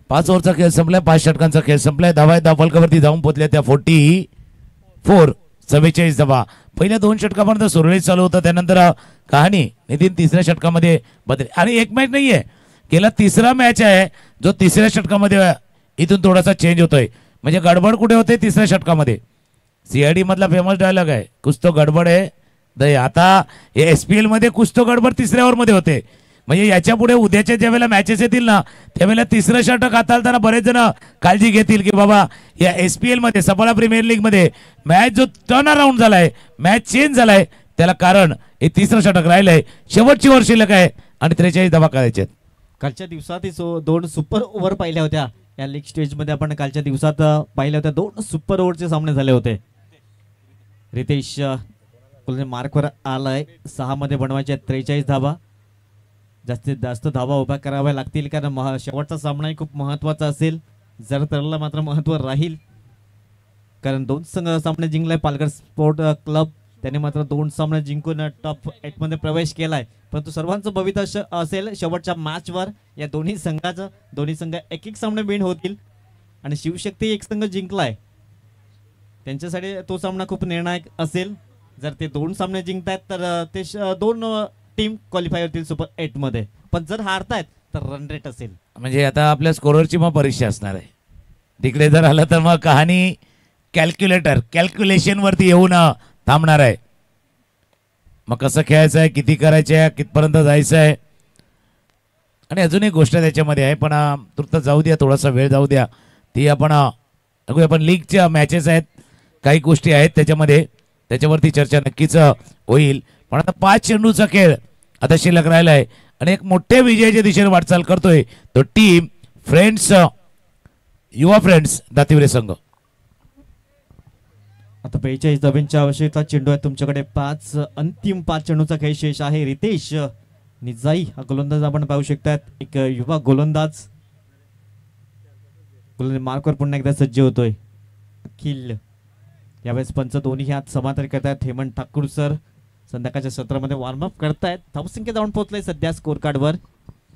5 ओव्हरचा खेळ संपलाय, 5 षटकांचा खेळ संपलाय. धावा फलकावरती जाऊन पोहोचल्या त्या 44, 44 धावा. पहिल्या 2 षटकापर्यंत सुरळीत चालू होतं, त्यानंतर कहाणी नितीन तिसऱ्या षटकामध्ये बदल. आणि एक मॅच नाहीये, गेला तिसरा मॅच आहे जो तिसऱ्या षटकामध्ये इथून थोडासा चेंज होतोय. म्हणजे गडबड कुठे होते तिसऱ्या षटकामध्ये. CID मधला फेमस डायलॉग आहे, कुछ तो गडबड आहे दय. आता SPL मध्ये कुछ तो गडबड तिसऱ्या ओव्हर मध्ये होते. म्हणजे याच्या पुढे उद्याच्या ज्या वेळेला मॅचेस येतील ना त्यावेळेला तिसरं षटक हाताळताना बरेच जण काळजी घेतील की बाबा या SPL मध्ये सफाळा प्रीमियर लीग मध्ये मॅच जो टर्न अराउंड झालाय, मॅच चेंज झालाय, त्याला कारण हे तिसरं षटक राहिलंय. शेवटची ओव्हर शिल्लक आहे आणि 43 धावा करायचे. कालच्या दिवसात 2 सुपर ओव्हर पाहिल्या होत्या या लीग स्टेज मध्ये. आपण कालच्या दिवसात पाहिल्या होत्या 2 सुपर ओव्हरचे सामने झाले होते. रितेश मार्कवर आलाय. 6 मध्ये बनवायचे 43 धावा. जास्तीत जास्त धावा उभ्या कराव्या लागतील, कारण शेवटचा सामनाही खूप महत्वाचा असेल. जर तरला मात्र महत्व राहील, कारण 2 संघ सामने जिंकलाय. पालघर स्पोर्ट क्लब त्याने मात्र 2 सामने जिंकून टॉप 8 मध्ये प्रवेश केलाय. परंतु सर्वांचं भवितव्य असेल शेवटच्या मॅचवर. या दोन्ही संघ एक सामने विन होतील आणि शिवशक्ती एक संघ जिंकलाय. त्यांच्यासाठी तो सामना खूप निर्णायक असेल. जर ते 2 सामने जिंकतायत तर ते 2 टीम क्वालिफाय होतील सुपर 8 मध्ये. पण जर हारतायत तर रन रेट असेल. म्हणजे आता आपल्या स्कोररची मग परीक्षा असणार आहे. तिकडे जर आलं तर मग कहाणी कॅल्क्युलेशन वरती येऊन थांबणार आहे. मग कसं खेळायचं आहे, किती करायचं आहे, कितपर्यंत जायचं आहे. आणि अजून एक गोष्ट त्याच्यामध्ये आहे, पण तुर्त जाऊ द्या, थोडासा वेळ जाऊ द्या. ती आपण लीगच्या मॅचेस आहेत, काही गोष्टी आहेत त्याच्यामध्ये, त्याच्यावरती चर्चा नक्कीच होईल. पण आता 5 चेंडूचा खेळ आता शिल्लक राहिला आहे आणि एक मोठ्या विजयाच्या दिशेने वाटचाल करतोय तो टीम फ्रेंड्स, युवा फ्रेंड्स दातिवरे संघ. आता 42 धाब्यांची आवश्यकता. चेंडू आहे तुमच्याकडे 5. अंतिम 5 चेंडूचा खेळ शेष आहे. रितेश निजाई हा गोलंदाज आपण पाहू शकतात. एक युवा गोलंदाज मार्कवर पुन्हा एकदा सज्ज होतोय. अखिल यावेळेस पंच दोन्ही हात समांतर करतायत. हेमंत ठाकूर सर संध्याकाळच्या सत्रामध्ये वॉर्मअप करतायत. धावसंख्या जाऊन पोहोचलाय सध्या स्कोर कार्डवर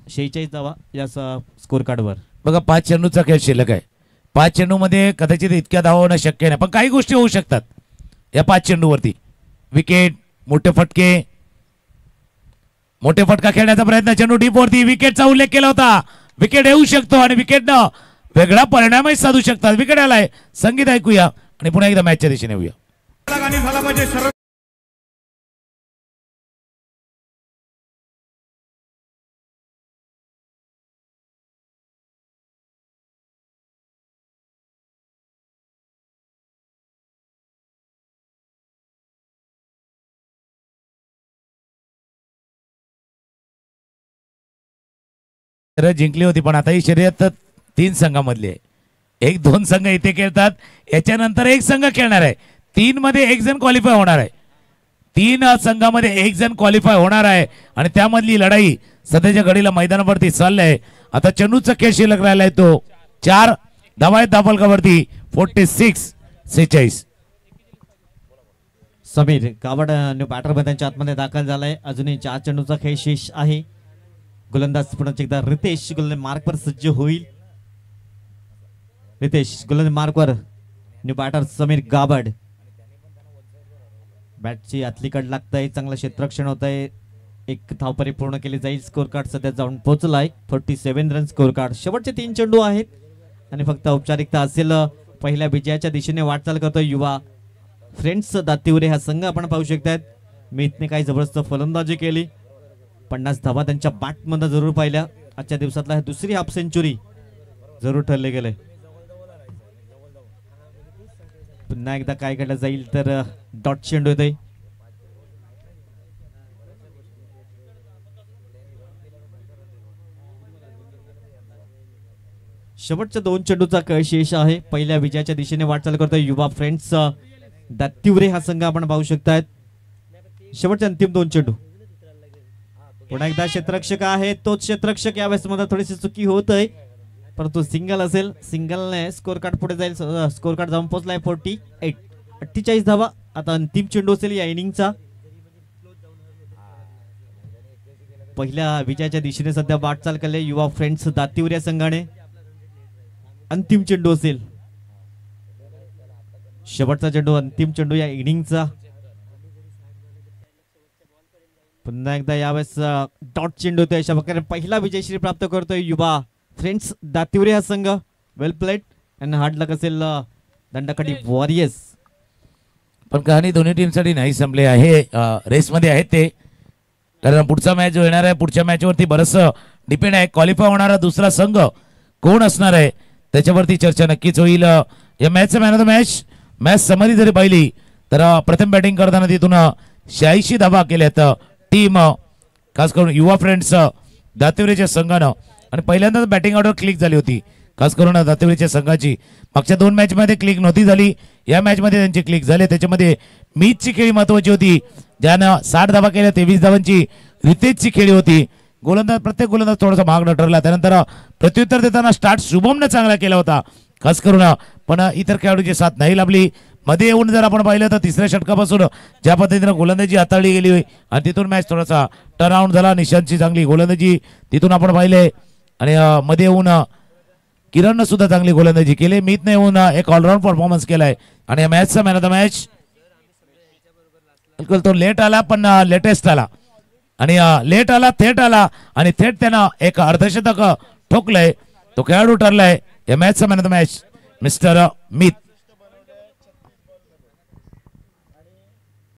46 धावा या स्कोर कार्डवर. बघा 5 चेंडूचा खेळ शिल्लक आहे. 5 चेंडूमध्ये कदाचित इतक्या धावा होणं शक्य नाही, पण काही गोष्टी होऊ शकतात या 5 चेंडूवरती. विकेट, मोठे फटका खेळण्याचा प्रयत्न. चेंडू डीपवरती, विकेटचा उल्लेख केला होता. विकेट येऊ शकतो आणि विकेटनं वेगळा परिणामही साधू शकतात. विकेट आलाय. संगीत ऐकूया आणि पुन्हा एकदा मॅचच्या दिशेने येऊया. जिंकली होती, पण आता ही शर्यत 3 संघामधली आहे. 1-2 संघ इथे खेळतात, याच्यानंतर 1 संघ खेळणार आहे. 3 मध्ये 1 जण क्वालिफाय होणार आहे. 3 संघामध्ये 1 जण क्वालिफाय होणार आहे आणि त्यामधली लढाई सध्याच्या घडीला मैदानावरती चाललंय. आता चेंडूचा खेळ शिल्लक राहिलाय तो 4 धावा आहेत धावफलकावरती. 46-46. समीर कावड बॅटर मैदानाच्या आतमध्ये दाखल झालाय. अजूनही 4 चेंडूचा खेळ शेष आहे. गोलंदाज पुन्हा एकदा रितेश गोलंदाज मार्कवर सज्ज होईल. रितेश गोलंदाज मार्कवर. New batter Sameer Gabad. बॅटची आतली कड लागतंय. चांगलं क्षेत्ररक्षण होत आहे. 1 धाव परिपूर्ण केली जाईल. स्कोर कार्ड सध्या जाऊन पोहोचलाय 47 रन स्कोर कार्ड. शेवटचे 3 चेंडू आहेत आणि फक्त औपचारिकता असेल. पहिल्या विजयाच्या दिशेने वाटचाल करतोय युवा फ्रेंड्स दातिवरे हा संघ आपण पाहू शकतात. मीतने काही जबरदस्त फलंदाजी केली. 50 धावा त्यांच्या बॅटमध्ये जरूर पाहिल्या. आजच्या दिवसातला दुसरी हाफ सेंचुरी जरूर ठरले गेले. पुन्हा एकदा काय केलं जाईल तर डॉट चेंडू येतोय. शेवटच्या 2 चेंडूचा खेळ शेष आहे. पहिल्या विजयाच्या दिशेने वाटचाल करतोय युवा फ्रेंड्स दातिवरे हा संघ आपण पाहू शकतात. शेवटचे अंतिम 2 चेंडू. पुन्हा एकदा क्षेत्ररक्षक आहे. तोच क्षेत्ररक्षक यावेळेस मध्ये थोडीशी चुकी होत आहे, परंतु सिंगल असेल. सिंगलने स्कोर कार्ड पुढे जाईल. स्कोर कार्ड जाऊन पोहोचलाय 48 धावा. आता अंतिम चेंडू असेल या इनिंगचा. पहिल्या विजयाच्या दिशेने सध्या वाटचाल केली युवा फ्रेंड्स दातिवरे संघाने. अंतिम चेंडू असेल. शेवटचा चेंडू, अंतिम चेंडू या इनिंगचा. पुन्हा एकदा यावेळेस डॉट चेंडू होतोय. अशा प्रकारे पहिला विजयश्री प्राप्त करतोय युवा फ्रेंड्स दातिवरे हा संघ. वेल प्लेड आणि हार्ड लक असेल दंडकडी वॉरियर्स. पण कहाणी दोन्ही टीमसाठी नाही संपले आहे. रेसमध्ये आहेत ते, कारण पुढचा मॅच जो येणार आहे पुढच्या मॅचवरती बरंचसं डिपेंड आहे. क्वालिफाय होणारा दुसरा संघ कोण असणार आहे त्याच्यावरती चर्चा नक्कीच होईल. या मॅचचं man of the match summary जरी पाहिली तर प्रथम बॅटिंग करताना तिथून 86 धावा केल्यात टीम खास करून युवा फ्रेंड्स दातिवरेच्या संघानं. आणि पहिल्यांदाच बॅटिंग ऑर्डर क्लिक झाली होती खास करून दातिवरेच्या संघाची. मागच्या 2 मॅचमध्ये क्लिक नव्हती झाली, या मॅचमध्ये त्यांची क्लिक झाली. त्याच्यामध्ये मीचची खेळी महत्वाची होती, ज्यानं 60 धावा केल्या. 23 धावांची रितेशची खेळी होती. प्रत्येक गोलंदाज थोडासा महागडा ठरला. त्यानंतर प्रत्युत्तर देताना स्टार्ट शुभमनं चांगला केला होता खास करून, पण इतर खेळाडूची साथ नाही लाभली. मध्ये येऊन जर आपण पाहिलं तर 3ऱ्या षटकापासून ज्या पद्धतीनं गोलंदाजी हाताळली गेली आणि तिथून मॅच थोडासा टर्नआउट झाला. निशांतची चांगली गोलंदाजी तिथून आपण पाहिले आणि मध्ये येऊन किरणनं सुद्धा चांगली गोलंदाजी केली. मीतने येऊन एक ऑलराऊंड परफॉर्मन्स केलाय आणि या मॅचचा मॅन ऑफ द मॅच बिलकुल तो लेट आला पण लेटेस्ट आला आणि लेट आला थेट आला आणि थेट त्यानं एक अर्धशतक ठोकलंय. तो खेळाडू ठरलाय या मॅचचा man of the match mister Meet.